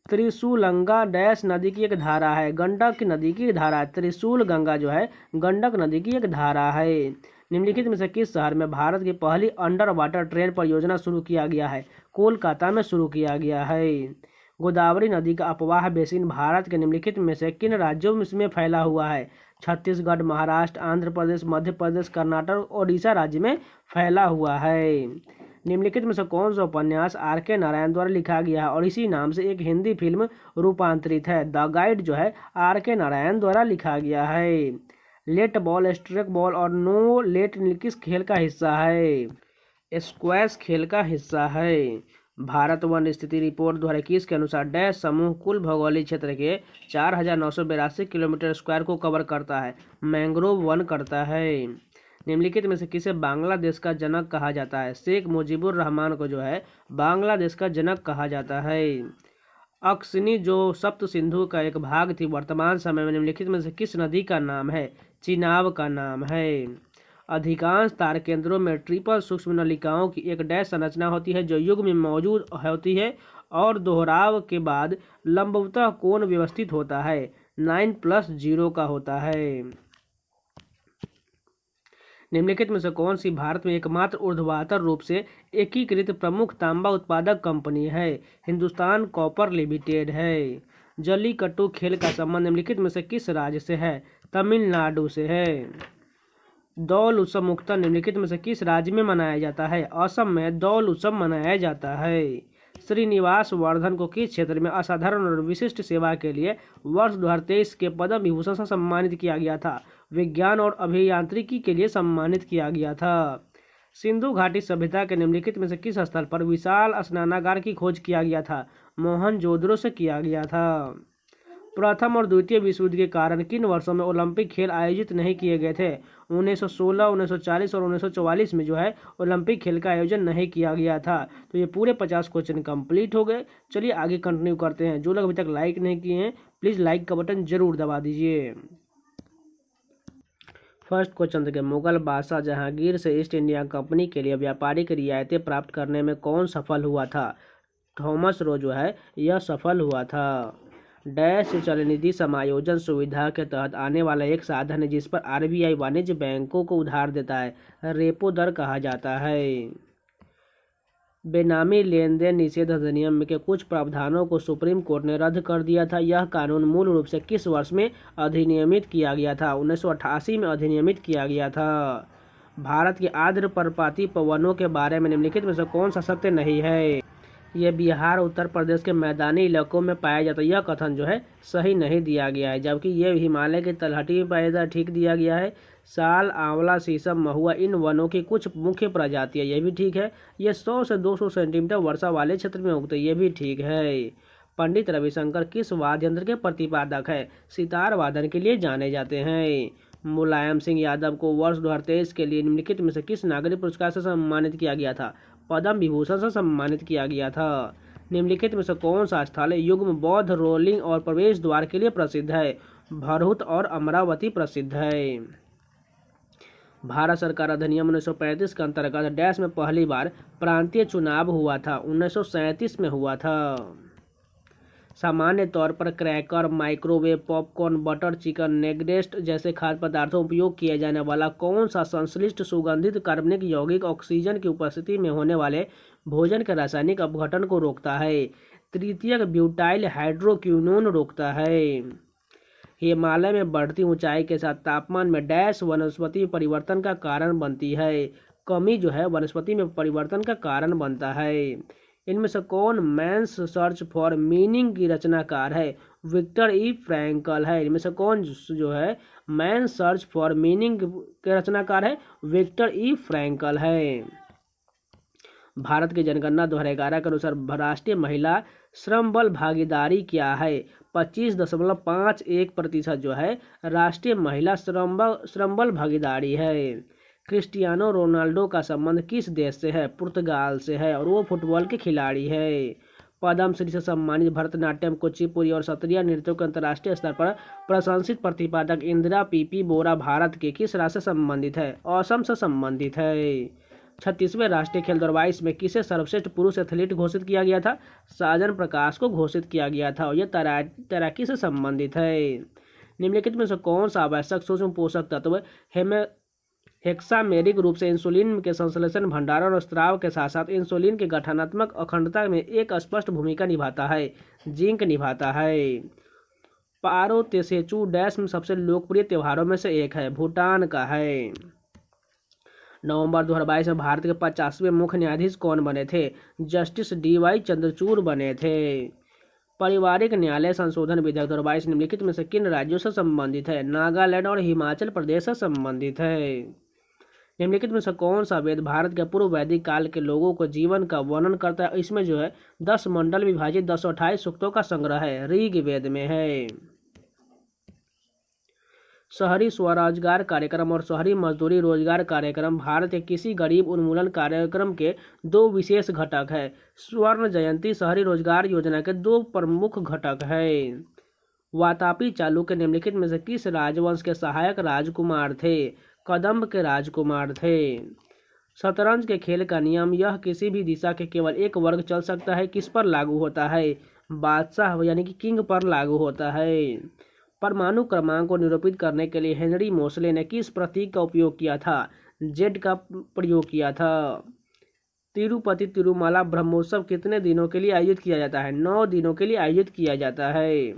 त्रिशूलगंगा डैश नदी की एक धारा है? गंडक नदी की धारा है। त्रिशूल गंगा जो है गंडक नदी की एक धारा है। निम्नलिखित में से किस शहर में भारत की पहली अंडर वाटर ट्रेन परियोजना शुरू किया गया है? कोलकाता में शुरू किया गया है। गोदावरी नदी का अपवाह बेसिन भारत के निम्नलिखित में से किन राज्यों में फैला हुआ है? छत्तीसगढ़, महाराष्ट्र, आंध्र प्रदेश, मध्य प्रदेश, कर्नाटक, ओडिशा राज्य में फैला हुआ है। निम्नलिखित में से कौन सा उपन्यास R.K. नारायण द्वारा लिखा गया है और इसी नाम से एक हिंदी फिल्म रूपांतरित है? द गाइड जो है R.K. नारायण द्वारा लिखा गया है। लेट बॉल, स्ट्राइक बॉल और नो लेट किस खेल का हिस्सा है? स्क्वैश खेल का हिस्सा है। भारत वन स्थिति रिपोर्ट 2021 के अनुसार डैश समूह कुल भौगोलिक क्षेत्र के 4,982 किलोमीटर स्क्वायर को कवर करता है। मैंग्रोव वन करता है। निम्नलिखित में से किसे बांग्लादेश का जनक कहा जाता है? शेख मुजीबुर रहमान को जो है बांग्लादेश का जनक कहा जाता है। अक्सनी जो सप्त सिंधु का एक भाग थी वर्तमान समय में निम्नलिखित में से किस नदी का नाम है? चिनाब का नाम है। अधिकांश तार केंद्रों में ट्रिपल सूक्ष्म नलिकाओं की एक डैश संरचना होती है जो युग में मौजूद होती है और दोहराव के बाद लंबवतः कोण व्यवस्थित होता है। 9+0 का होता है। निम्नलिखित में से कौन सी भारत में एकमात्र ऊर्ध्वाधर रूप से एकीकृत प्रमुख तांबा उत्पादक कंपनी है? हिंदुस्तान कॉपर लिमिटेड है। जल्लीकट्टू खेल का संबंध निम्नलिखित में से किस राज्य से है? तमिलनाडु से है। दौल उत्सव मुख्यतः निम्नलिखित में से किस राज्य में मनाया जाता है? असम में दौल उत्सव मनाया जाता है। श्रीनिवास वर्धन को किस क्षेत्र में असाधारण और विशिष्ट सेवा के लिए वर्ष 2023 के पद्म विभूषण से सम्मानित किया गया था? विज्ञान और अभियांत्रिकी के लिए सम्मानित किया गया था। सिंधु घाटी सभ्यता के निम्नलिखित में से किस स्थल पर विशाल स्नानागार की खोज किया गया था? मोहनजोदड़ो से किया गया था। प्रथम और द्वितीय विश्व युद्ध के कारण किन वर्षों में ओलंपिक खेल आयोजित नहीं किए गए थे? 1916, 1940 और 1944 में जो है ओलंपिक खेल का आयोजन नहीं किया गया था। तो ये पूरे 50 क्वेश्चन कंप्लीट हो गए। चलिए आगे कंटिन्यू करते हैं। जो लोग अभी तक लाइक नहीं किए हैं प्लीज़ लाइक का बटन जरूर दबा दीजिए। फर्स्ट क्वेश्चन देखिए, मुगल बादशाह जहांगीर से ईस्ट इंडिया कंपनी के लिए व्यापारिक रियायतें प्राप्त करने में कौन सफल हुआ था? थॉमस रो जो है यह सफल हुआ था। डैश चलनिधि समायोजन सुविधा के तहत आने वाला एक साधन है जिस पर आरबीआई वाणिज्य बैंकों को उधार देता है। रेपो दर कहा जाता है। बेनामी लेन देन निषेध अधिनियम के कुछ प्रावधानों को सुप्रीम कोर्ट ने रद्द कर दिया था। यह कानून मूल रूप से किस वर्ष में अधिनियमित किया गया था? 1988 में अधिनियमित किया गया था। भारत के आर्द्र पर्वतीय पवनों के बारे में निम्नलिखित में से कौन सा सत्य नहीं है? ये बिहार उत्तर प्रदेश के मैदानी इलाकों में पाया जाता है। यह कथन जो है सही नहीं दिया गया है, जबकि ये हिमालय की तलहटी में पाया जाता है, ठीक दिया गया है। साल, आंवला, शीशम, महुआ इन वनों की कुछ मुख्य प्रजातियां, ये भी ठीक है। ये 100 से 200 सेंटीमीटर वर्षा वाले क्षेत्र में उगते, ये भी ठीक है। पंडित रविशंकर किस वाद्य यंत्र के प्रतिपादक है? सितार वादन के लिए जाने जाते हैं। मुलायम सिंह यादव को वर्ष 2023 के लिए निम्नलिखित में से किस नागरिक पुरस्कार से सम्मानित किया गया था? पद्म विभूषण से सम्मानित किया गया था। निम्नलिखित में से कौन सा स्थल युग्म बौद्ध रोलिंग और प्रवेश द्वार के लिए प्रसिद्ध है? भरहुत और अमरावती प्रसिद्ध है। भारत सरकार अधिनियम 1935 के अंतर्गत डैश में पहली बार प्रांतीय चुनाव हुआ था? 1937 में हुआ था। सामान्य तौर पर cracker, microwave popcorn, butter chicken, नेगरेस्ट जैसे खाद्य पदार्थों में उपयोग किया जाने वाला कौन सा संश्लिष्ट सुगंधित कार्बनिक यौगिक ऑक्सीजन की उपस्थिति में होने वाले भोजन के रासायनिक अपघटन को रोकता है? तृतीयक ब्यूटाइल हाइड्रोक्विनोन रोकता है। हिमालय में बढ़ती ऊंचाई के साथ तापमान में डैश वनस्पति परिवर्तन का कारण बनती है? कमी जो है वनस्पति में परिवर्तन का कारण बनता है। इनमें से कौन मैंस सर्च फॉर मीनिंग की रचनाकार है? विक्टर ई फ्रैंकल है। इनमें से कौन जो है मैंस सर्च फॉर मीनिंग के रचनाकार है? विक्टर ई फ्रैंकल है। भारत की जनगणना 2011 के अनुसार राष्ट्रीय महिला श्रम बल भागीदारी क्या है? 25.51% जो है राष्ट्रीय महिला श्रम बल भागीदारी है। क्रिस्टियानो रोनाल्डो का संबंध किस देश से है? पुर्तगाल से है और वो फुटबॉल के खिलाड़ी है। पद्मश्री से सम्मानित भरतनाट्यम, कुचिपुड़ी और सत्रिया नृत्यों के अंतर्राष्ट्रीय स्तर पर प्रशंसित प्रतिपादक इंदिरा पीपी बोरा भारत के किस राज्य से संबंधित है? असम से संबंधित है। 36वें राष्ट्रीय खेल 2022 में किसे सर्वश्रेष्ठ पुरुष एथलीट घोषित किया गया था? साजन प्रकाश को घोषित किया गया था और यह तैराकी से संबंधित है। निम्नलिखित में से कौन सा आवश्यक सूक्ष्म पोषक तत्व हेक्सामेरिक रूप से इंसुलिन के संश्लेषण, भंडारण और स्राव के साथ साथ इंसुलिन के गठनात्मक अखंडता में एक स्पष्ट भूमिका निभाता है? जिंक निभाता है। पारो तेसेचू डैश में सबसे लोकप्रिय त्योहारों में से एक है? भूटान का है। नवंबर 2022 में भारत के 50वें मुख्य न्यायाधीश कौन बने थे? जस्टिस DY चंद्रचूड़ बने थे। पारिवारिक न्यायालय संशोधन विधेयक 2022 निम्नलिखित में से किन राज्यों से संबंधित है? नागालैंड और हिमाचल प्रदेश से संबंधित है। निम्नलिखित में से कौन सा वेद भारत के पूर्व वैदिक काल के लोगों को जीवन का वर्णन करता है? इसमें जो है 10 मंडल विभाजित 228 सूक्तों का संग्रह है, ऋग्वेद में है। शहरी स्वरोजगार कार्यक्रम और शहरी मजदूरी रोजगार कार्यक्रम भारत के किसी गरीब उन्मूलन कार्यक्रम के दो विशेष घटक है? स्वर्ण जयंती शहरी रोजगार योजना के दो प्रमुख घटक है। वातापी चालुक्य निम्नलिखित में से किस राजवंश के सहायक राजकुमार थे? कदम्ब के राजकुमार थे। शतरंज के खेल का नियम यह किसी भी दिशा के केवल एक वर्ग चल सकता है किस पर लागू होता है? बादशाह यानी कि किंग पर लागू होता है। परमाणु क्रमांक को निरूपित करने के लिए हेनरी मोसले ने किस प्रतीक का उपयोग किया था? जेड का प्रयोग किया था। तिरुपति तिरुमाला ब्रह्मोत्सव कितने दिनों के लिए आयोजित किया जाता है? 9 दिनों के लिए आयोजित किया जाता है।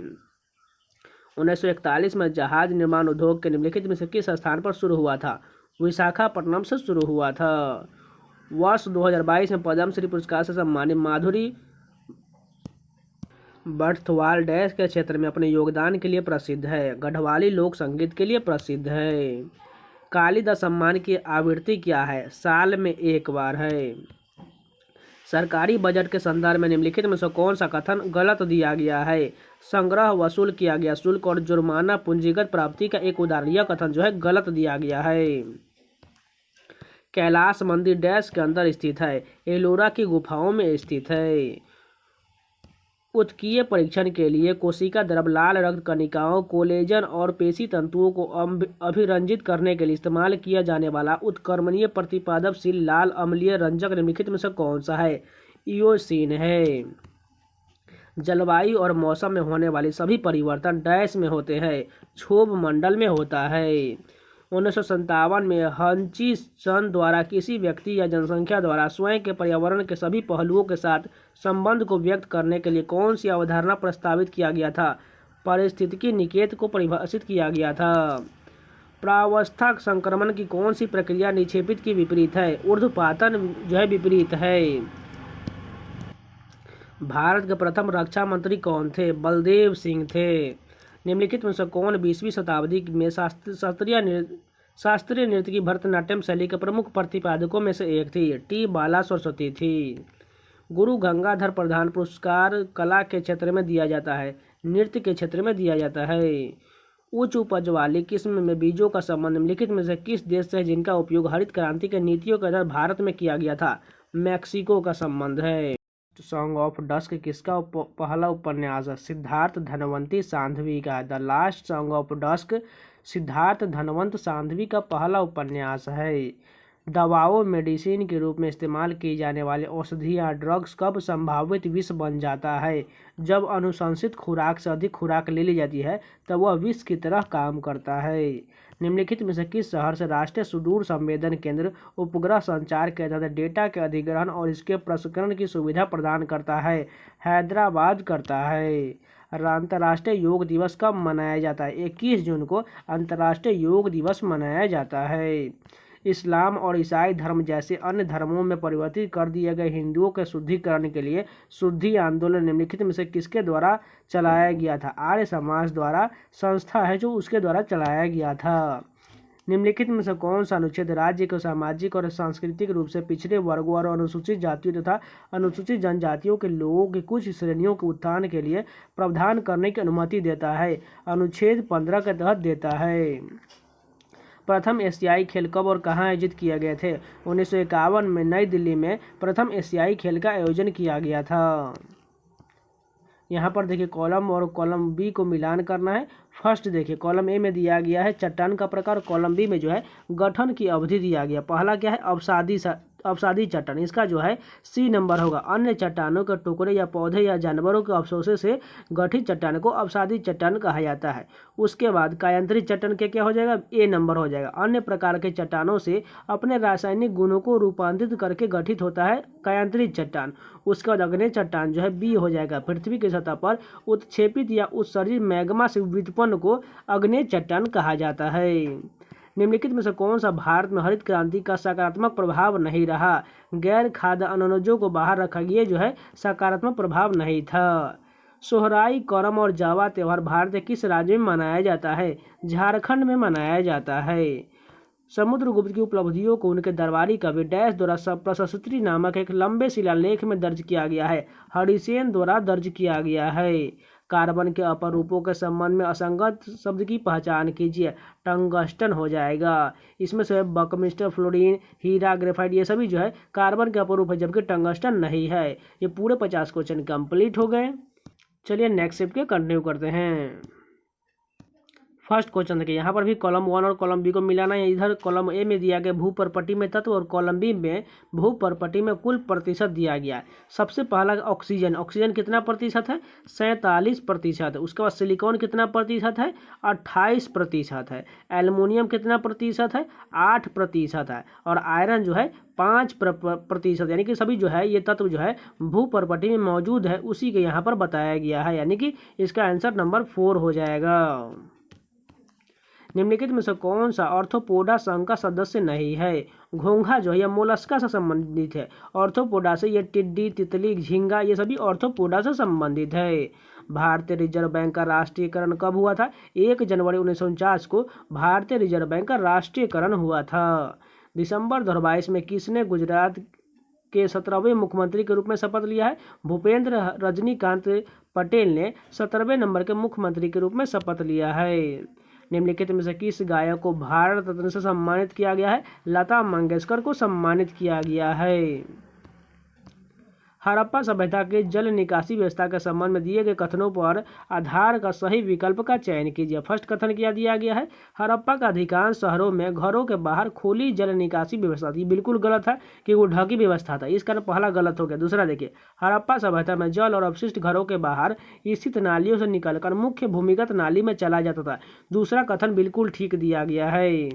1941 में जहाज निर्माण उद्योग के निम्नलिखित में से किस स्थान पर शुरू हुआ था? विशाखापट्टनम से शुरू हुआ था। वर्ष 2022 में पद्मश्री पुरस्कार से सम्मानित माधुरी बर्थवाल डैश के क्षेत्र में अपने योगदान के लिए प्रसिद्ध है? गढ़वाली लोक संगीत के लिए प्रसिद्ध है। कालिदास सम्मान की आवृत्ति क्या है? साल में एक बार है। सरकारी बजट के संदर्भ में निम्नलिखित में से कौन सा कथन गलत दिया गया है? संग्रह वसूल किया गया शुल्क और जुर्माना पूंजीगत प्राप्ति का एक उदाहरण। यह कथन जो है गलत दिया गया है। कैलाश मंदिर डैश के अंदर स्थित है? एलोरा की गुफाओं में स्थित है। उत्कीय परीक्षण के लिए कोशिका द्रव, लाल रक्त कणिकाओं, कोलेजन और पेशी तंतुओं को अभिरंजित करने के लिए इस्तेमाल किया जाने वाला उत्क्रमणीय प्रतिपादकशील लाल अम्लीय रंजक निम्नलिखित में से कौन सा है? इयोसिन है। जलवायु और मौसम में होने वाले सभी परिवर्तन डैश में होते हैं, क्षोभ मंडल में होता है। 1957 में हचिंसन द्वारा किसी व्यक्ति या जनसंख्या द्वारा स्वयं के पर्यावरण के सभी पहलुओं के साथ संबंध को व्यक्त करने के लिए कौन सी अवधारणा प्रस्तावित किया गया था? पारिस्थितिकी निकेत को परिभाषित किया गया था। प्रावस्था संक्रमण की कौन सी प्रक्रिया निक्षेपित की विपरीत है? ऊर्ध्वपातन जो है विपरीत है। भारत के प्रथम रक्षा मंत्री कौन थे? बलदेव सिंह थे। निम्नलिखित में से कौन 20वीं शताब्दी में शास्त्रीय नृत्य की भरतनाट्यम शैली के प्रमुख प्रतिपादकों में से एक थी? टी बाला सरस्वती थी। गुरु गंगाधर प्रधान पुरस्कार कला के क्षेत्र में दिया जाता है, नृत्य के क्षेत्र में दिया जाता है। उच्च उपज वाली किस्म में बीजों का संबंध निम्नलिखित में से किस देश से है जिनका उपयोग हरित क्रांति के नीतियों के आधार भारत में किया गया था? मैक्सिको का संबंध है। सॉन्ग ऑफ डस्क किसका पहला उपन्यास है? सिद्धार्थ धनवंती सांध्वी का। The last song of dusk Siddharth Dhanvant Shanghvi का पहला उपन्यास है। दवाओं मेडिसिन के रूप में इस्तेमाल की जाने वाली औषधियाँ ड्रग्स कब संभावित विष बन जाता है? जब अनुशंसित खुराक से अधिक खुराक ले ली जाती है तब वह विष की तरह काम करता है। निम्नलिखित में से किस शहर से राष्ट्रीय सुदूर संवेदन केंद्र उपग्रह संचार के तहत डेटा के अधिग्रहण और इसके प्रसंस्करण की सुविधा प्रदान करता है? हैदराबाद करता है। अंतर्राष्ट्रीय योग दिवस कब मनाया जाता है? 21 जून को अंतर्राष्ट्रीय योग दिवस मनाया जाता है। इस्लाम और ईसाई धर्म जैसे अन्य धर्मों में परिवर्तित कर दिए गए हिंदुओं के शुद्धिकरण के लिए शुद्धि आंदोलन निम्नलिखित में से किसके द्वारा चलाया गया था? आर्य समाज द्वारा संस्था है जो उसके द्वारा चलाया गया था। निम्नलिखित में से कौन सा अनुच्छेद राज्य को सामाजिक और सांस्कृतिक रूप से पिछड़े वर्गों और अनुसूचित जातियों तथा अनुसूचित जनजातियों के लोगों की कुछ श्रेणियों के उत्थान के लिए प्रावधान करने की अनुमति देता है? अनुच्छेद 15 के तहत देता है। प्रथम एशियाई खेल कब और कहाँ आयोजित किए गए थे? 1951 में नई दिल्ली में प्रथम एशियाई खेल का आयोजन किया गया था। यहाँ पर देखिए कॉलम और कॉलम बी को मिलान करना है। फर्स्ट देखिए कॉलम ए में दिया गया है चट्टान का प्रकार, कॉलम बी में जो है गठन की अवधि दिया गया। पहला क्या है? अवसादी चट्टान, इसका जो है सी नंबर होगा। अन्य चट्टानों के टुकड़े या पौधे या जानवरों के अवशोषण से गठित चट्टान को अवसादी चट्टान कहा जाता है। उसके बाद कायांतरित चट्टान के क्या हो जाएगा? ए नंबर हो जाएगा। अन्य प्रकार के चट्टानों से अपने रासायनिक गुणों को रूपांतरित करके गठित होता है कायांतरित चट्टान। उसके बाद अग्नेय चट्टान जो है बी हो जाएगा। पृथ्वी की सतह पर उत्क्षेपित या उत्सर्जित मैग्मा से व्युत्पन्न को अग्नेय चट्टान कहा जाता है। निम्नलिखित में से कौन सा भारत में हरित क्रांति का सकारात्मक प्रभाव नहीं रहा? गैर खाद्य अनाजों को बाहर रखा, ये जो है सकारात्मक प्रभाव नहीं था। सोहराई, करम और जावा त्यौहार भारत के किस राज्य में मनाया जाता है? झारखंड में मनाया जाता है। समुद्रगुप्त की उपलब्धियों को उनके दरबारी कवि डैश द्वारा प्रशस्ति नामक एक लंबे शिलालेख में दर्ज किया गया है? हरिसेन द्वारा दर्ज किया गया है। कार्बन के अपर रूपों के संबंध में असंगत शब्द की पहचान कीजिए। टंगस्टन हो जाएगा। इसमें से बकमिस्टर, फ्लोरीन, हीरा, ग्रेफाइट ये सभी जो है कार्बन के अपर रूप है, जबकि टंगस्टन नहीं है। ये पूरे 50 क्वेश्चन कंप्लीट हो गए। चलिए नेक्स्ट स्टेप के कंटिन्यू करते हैं। फर्स्ट क्वेश्चन देखिए, यहाँ पर भी कॉलम 1 और कॉलम बी को मिलाना है। इधर कॉलम ए में दिया गया भू परपटी में तत्व और कॉलम बी में भू परपटी में कुल प्रतिशत दिया गया है। सबसे पहला ऑक्सीजन, ऑक्सीजन कितना प्रतिशत है? 47% है। उसके बाद सिलिकॉन कितना प्रतिशत है? 28% है। एल्युमिनियम कितना प्रतिशत है? 8% है। और आयरन जो है 5%, यानी कि सभी जो है ये तत्व जो है भू परपटी में मौजूद है, उसी के यहाँ पर बताया गया है, यानी कि इसका आंसर नंबर 4 हो जाएगा। निम्नलिखित में से कौन सा ऑर्थोपोडा संघ का सदस्य नहीं है? घोंघा जो है यह मोलस्का से संबंधित है। ऑर्थोपोडा से ये टिड्डी, तितली, झींगा ये सभी ऑर्थोपोडा से संबंधित है। भारतीय रिजर्व बैंक का राष्ट्रीयकरण कब हुआ था? 1 जनवरी 1949 को भारतीय रिजर्व बैंक का राष्ट्रीयकरण हुआ था। दिसंबर 2022 में किसने गुजरात के 17वें मुख्यमंत्री के रूप में शपथ लिया है? भूपेंद्र रजनीकांत पटेल ने 17वें नंबर के मुख्यमंत्री के रूप में शपथ लिया है। निम्नलिखित में से किस गायक को भारत रत्न से सम्मानित किया गया है? लता मंगेशकर को सम्मानित किया गया है। हड़प्पा सभ्यता के जल निकासी व्यवस्था के संबंध में दिए गए कथनों पर आधार का सही विकल्प का चयन कीजिए। फर्स्ट कथन क्या दिया गया है, हड़प्पा का अधिकांश शहरों में घरों के बाहर खुली जल निकासी व्यवस्था थी। बिल्कुल गलत है कि वो ढकी व्यवस्था था, इस कारण पहला गलत हो गया। दूसरा देखिए, हड़प्पा सभ्यता में जल और अपशिष्ट घरों के बाहर स्थित नालियों से निकलकर मुख्य भूमिगत नाली में चला जाता था। दूसरा कथन बिल्कुल ठीक दिया गया है।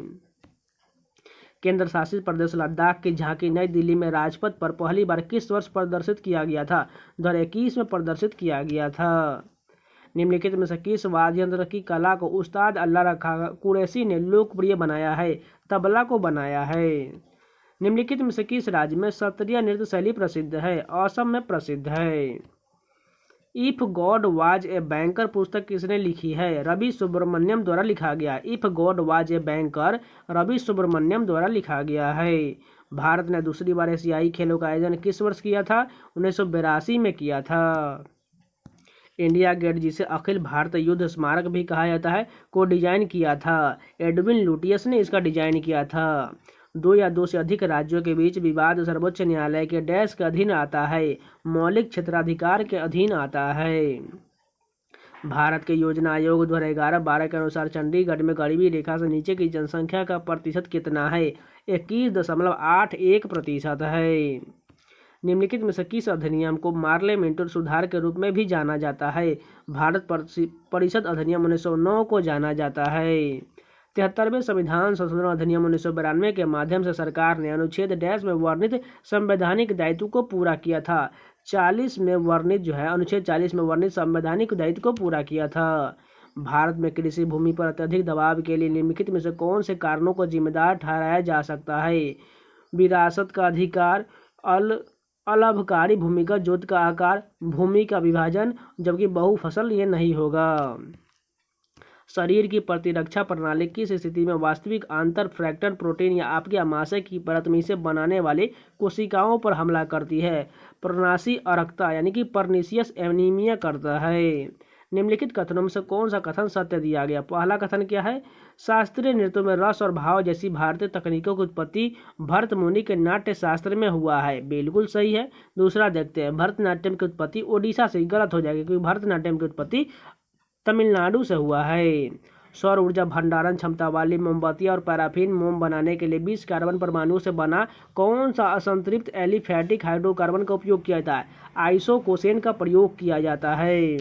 केंद्र शासित प्रदेश लद्दाख की झांकी नई दिल्ली में राजपथ पर पहली बार किस वर्ष प्रदर्शित किया गया था? 2021 में प्रदर्शित किया गया था। निम्नलिखित में से किस वाद्य यंत्र की कला को उस्ताद अल्लाह कुरैशी ने लोकप्रिय बनाया है? तबला को बनाया है। निम्नलिखित में से किस राज्य में सत्रिया नृत्य शैली प्रसिद्ध है? असम में प्रसिद्ध है। If God was a banker पुस्तक किसने लिखी है? रवि सुब्रमण्यम द्वारा लिखा गया। If God was a banker Ravi Subramaniam द्वारा लिखा गया है। भारत ने दूसरी बार एशियाई खेलों का आयोजन किस वर्ष किया था? 1982 में किया था। इंडिया गेट, जिसे अखिल भारतीय युद्ध स्मारक भी कहा जाता है, को डिजाइन किया था एडविन लुटियस ने इसका डिजाइन किया था। दो या दो से अधिक राज्यों के बीच विवाद सर्वोच्च न्यायालय के डैश के अधीन आता है? मौलिक क्षेत्राधिकार के अधीन आता है। भारत के योजना आयोग 2011-12 के अनुसार चंडीगढ़ में गरीबी रेखा से नीचे की जनसंख्या का प्रतिशत कितना है? 21.81% है। निम्नलिखित में से किस अधिनियम को पार्लियामेंट्री सुधार के रूप में भी जाना जाता है? भारत परिषद अधिनियम 1909 को जाना जाता है। 73वें संविधान संशोधन अधिनियम 1992 के माध्यम से सरकार ने अनुच्छेद डैश में वर्णित संवैधानिक दायित्व को पूरा किया था। 40 में वर्णित अनुच्छेद 40 में वर्णित संवैधानिक दायित्व को पूरा किया था। भारत में कृषि भूमि पर अत्यधिक दबाव के लिए निम्नलिखित में से कौन से कारणों को जिम्मेदार ठहराया जा सकता है? विरासत का अधिकार, अलाभकारी भूमिगत जोत का आकार, भूमि का विभाजन, जबकि बहुफसल ये नहीं होगा। शरीर की प्रतिरक्षा प्रणाली किस स्थिति में वास्तविक आंतर फ्रैक्टर प्रोटीन या आपके आमाशय की परत में इसे बनाने वाले कोशिकाओं पर हमला करती है? प्रनासी अरक्ता यानी कि परनीसियस एनीमिया करता है। निम्नलिखित कथनों में से कौन सा कथन सत्य दिया गया? पहला कथन क्या है, शास्त्रीय नृत्यों में रस और भाव जैसी भारतीय तकनीकों की उत्पत्ति भरत मुनि के नाट्य शास्त्र में हुआ है। बिल्कुल सही है। दूसरा देखते हैं, भरतनाट्यम की उत्पत्ति ओडिशा से, गलत हो जाएगी क्योंकि भरतनाट्यम की उत्पत्ति तमिलनाडु से हुआ है। सौर ऊर्जा भंडारण क्षमता वाली मोमबत्ती और पैराफिन मोम बनाने के लिए 20 कार्बन परमाणु से बना कौन सा असंतृप्त एलिफैटिक हाइड्रोकार्बन का उपयोग किया जाता है? आइसोकोसेन का प्रयोग किया जाता है।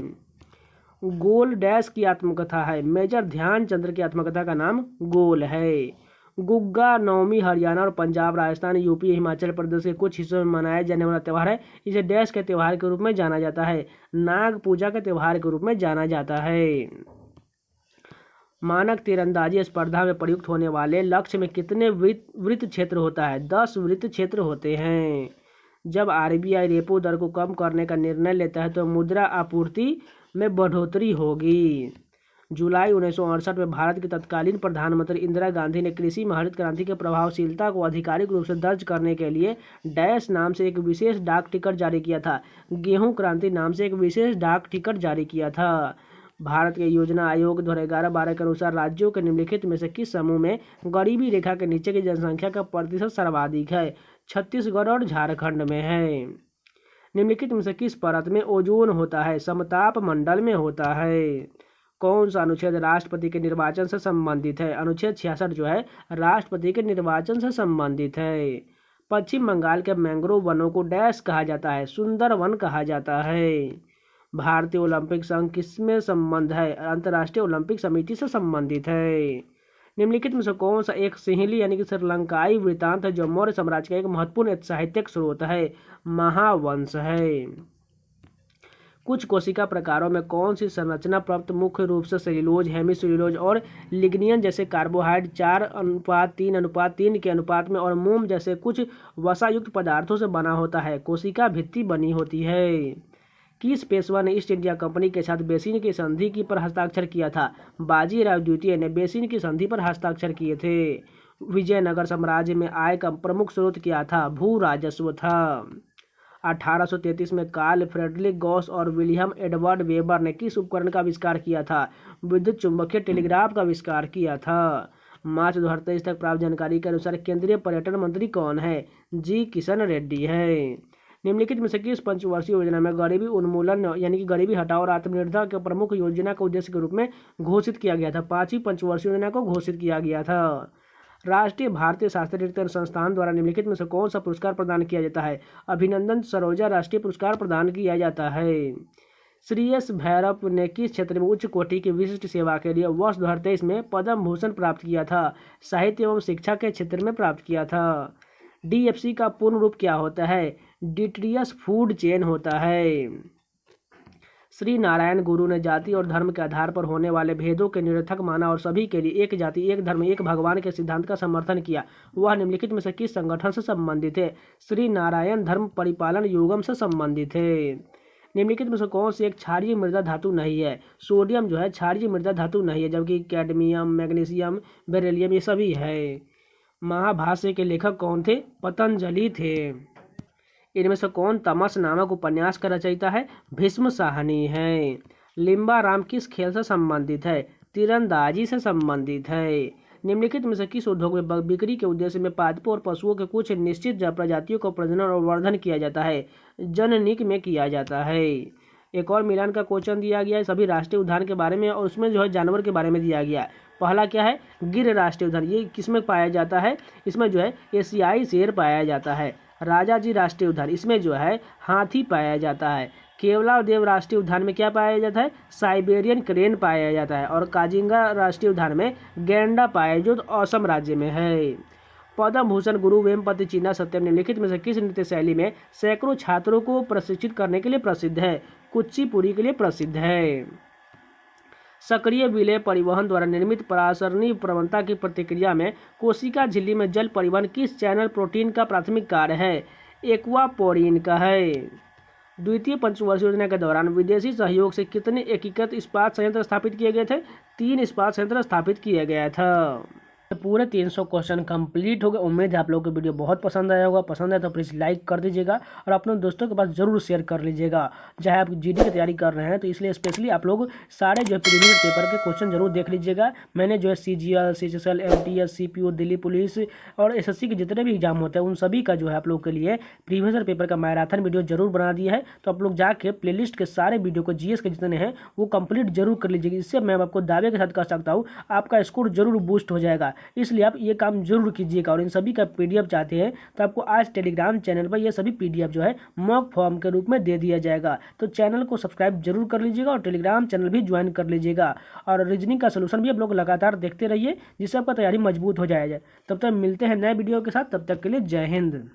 गोल डैश की आत्मकथा है? मेजर ध्यानचंद्र की आत्मकथा का नाम गोल है। गुग्गा नवमी हरियाणा और पंजाब, राजस्थान, यूपी, हिमाचल प्रदेश के कुछ हिस्सों में मनाया जाने वाला त्यौहार है। इसे डैश के त्यौहार के रूप में जाना जाता है? नाग पूजा के त्यौहार के रूप में जाना जाता है। मानक तीरंदाजी स्पर्धा में प्रयुक्त होने वाले लक्ष्य में कितने वृत्त क्षेत्र होता है? 10 वृत्त क्षेत्र होते हैं। जब आरबीआई रेपो दर को कम करने का निर्णय लेता है तो मुद्रा आपूर्ति में बढ़ोतरी होगी। जुलाई 1968 में भारत की तत्कालीन प्रधानमंत्री इंदिरा गांधी ने कृषि में हरित क्रांति की प्रभावशीलता को आधिकारिक रूप से दर्ज करने के लिए डैश नाम से एक विशेष डाक टिकट जारी किया था। गेहूं क्रांति नाम से एक विशेष डाक टिकट जारी किया था। भारत के योजना आयोग 2011-12 के अनुसार राज्यों के निम्नलिखित में से किस समूह में गरीबी रेखा के नीचे की जनसंख्या का प्रतिशत सर्वाधिक है? छत्तीसगढ़ और झारखंड में है। निम्नलिखित में से किस परत में ओजोन होता है? समताप मंडल में होता है। कौन सा अनुच्छेद राष्ट्रपति के निर्वाचन से संबंधित है? अनुच्छेद 66 राष्ट्रपति के निर्वाचन से संबंधित है। पश्चिम बंगाल के मैंग्रोव वनों को डैश कहा जाता है? सुंदर वन कहा जाता है। भारतीय ओलंपिक संघ किसमें संबंध है? अंतर्राष्ट्रीय ओलंपिक समिति से संबंधित है। निम्नलिखित में से कौन सा एक सिंहली यानी कि श्रीलंकाई वृत्तांत है जो मौर्य साम्राज्य का एक महत्वपूर्ण साहित्यिक स्रोत है? महावंश है। कुछ कोशिका प्रकारों में कौन सी संरचना प्राप्त मुख्य रूप से सेल्यूलोज, हेमीसेल्यूलोज और लिग्निन जैसे कार्बोहाइड्रेट 4:3:3 के अनुपात में और मोम जैसे कुछ वसायुक्त पदार्थों से बना होता है? कोशिका भित्ति बनी होती है। किस पेशवा ने ईस्ट इंडिया कंपनी के साथ बेसिन की संधि की पर हस्ताक्षर किया था? बाजीराव द्वितीय ने बेसिन की संधि पर हस्ताक्षर किए थे। विजयनगर साम्राज्य में आय का प्रमुख स्रोत क्या था? भू राजस्व था। 1833 में कार्ल फ्रेडरिक गॉस और विलियम एडवर्ड वेबर ने किस उपकरण का आविष्कार किया था? विद्युत चुंबकीय टेलीग्राफ का आविष्कार किया था। मार्च 2023 तक प्राप्त जानकारी के अनुसार केंद्रीय पर्यटन मंत्री कौन है? जी किशन रेड्डी है। निम्नलिखित में से किस पंचवर्षीय योजना में गरीबी उन्मूलन यानी कि गरीबी हटाओ और आत्मनिर्भरता के प्रमुख योजना का उद्देश्य के रूप में घोषित किया गया था? 5वीं पंचवर्षीय योजना को घोषित किया गया था। राष्ट्रीय भारतीय शास्त्रीय नृत्य संस्थान द्वारा निम्नलिखित में से कौन सा पुरस्कार प्रदान किया जाता है? अभिनंदन सरोजा राष्ट्रीय पुरस्कार प्रदान किया जाता है। श्री एस भैरव ने किस क्षेत्र में उच्च कोटि की विशिष्ट सेवा के लिए वर्ष 2023 में पद्म भूषण प्राप्त किया था? साहित्य एवं शिक्षा के क्षेत्र में प्राप्त किया था। DFC का पूर्ण रूप क्या होता है? डिट्रियस फूड चेन होता है। श्री नारायण गुरु ने जाति और धर्म के आधार पर होने वाले भेदों के निरर्थक माना और सभी के लिए एक जाति एक धर्म एक भगवान के सिद्धांत का समर्थन किया। वह निम्नलिखित में से किस संगठन से संबंधित है? श्री नारायण धर्म परिपालन योगम से संबंधित है। निम्नलिखित में से कौन सी एक क्षारीय मृदा धातु नहीं है? सोडियम जो है क्षारीय मृदा धातु नहीं है, जबकि कैडमियम, मैग्नीशियम, बेरिलियम ये सभी है। महाभाष्य के लेखक कौन थे? पतंजलि थे। इनमें से कौन तमस नामक उपन्यास का रचयिता है? भीष्म साहनी है। लिम्बाराम किस खेल से संबंधित है? तीरंदाजी से संबंधित है। निम्नलिखित में से किस उद्योग में बिक्री के उद्देश्य में पादपों और पशुओं के कुछ निश्चित प्रजातियों का प्रजनन और वर्धन किया जाता है? जननिक में किया जाता है। एक और मिलान का क्वेश्चन दिया गया है सभी राष्ट्रीय उद्यान के बारे में और उसमें जो है जानवर के बारे में दिया गया है। पहला क्या है? गिर राष्ट्रीय उद्यान। ये किसमें पाया जाता है? इसमें जो है एशियाई शेर पाया जाता है। राजाजी राष्ट्रीय उद्यान, इसमें जो है हाथी पाया जाता है। केवलादेव राष्ट्रीय उद्यान में क्या पाया जाता है? साइबेरियन क्रेन पाया जाता है। और काजिंगा राष्ट्रीय उद्यान में गैंडा पाया जो असम राज्य में है। पद्म भूषण गुरु वेमपति चिन्ना सत्यम निम्नलिखित में से किस नृत्य शैली में सैकड़ों छात्रों को प्रशिक्षित करने के लिए प्रसिद्ध है? कुचिपुड़ी के लिए प्रसिद्ध है। सक्रिय विलेय परिवहन द्वारा निर्मित परासरणी प्रवणता की प्रतिक्रिया में कोशिका झिल्ली में जल परिवहन किस चैनल प्रोटीन का प्राथमिक कार्य है? एक्वापोरिन का है। द्वितीय पंचवर्षीय योजना के दौरान विदेशी सहयोग से कितने एकीकृत इस्पात संयंत्र स्थापित किए गए थे? 3 इस्पात संयंत्र स्थापित किया गया था। पूरे 300 क्वेश्चन कंप्लीट हो गए। उम्मीद है आप लोगों को वीडियो बहुत पसंद आया होगा। पसंद आया तो प्लीज़ लाइक कर दीजिएगा और अपने दोस्तों के पास जरूर शेयर कर लीजिएगा। चाहे आप GD की तैयारी कर रहे हैं तो इसलिए स्पेशली आप लोग सारे जो है प्रीवियस पेपर के क्वेश्चन जरूर देख लीजिएगा। मैंने जो है CGL, CHSL, MTS, CPU, Delhi police और SSC के जितने भी एग्जाम होते हैं उन सभी का जो है आप लोग के लिए प्रीवियस पेपर का मैराथन वीडियो जरूर बना दिया है। तो आप लोग जाके प्लेलिस्ट के सारे वीडियो को GS के जितने हैं वो कंप्लीट जरूर कर लीजिएगा। इससे मैं आपको दावे के साथ कह सकता हूँ आपका स्कोर जरूर बूस्ट हो जाएगा। इसलिए आप ये काम जरूर कीजिएगा। और इन सभी का PDF चाहते हैं तो आपको आज टेलीग्राम चैनल पर ये सभी PDF जो है मॉक फॉर्म के रूप में दे दिया जाएगा। तो चैनल को सब्सक्राइब जरूर कर लीजिएगा और टेलीग्राम चैनल भी ज्वाइन कर लीजिएगा। और रीजनिंग का सोल्यूशन भी आप लोग लगातार देखते रहिए जिससे आपका तैयारी मजबूत हो जाएगा। तब तक मिलते हैं नए वीडियो के साथ, तब तक के लिए जय हिंद।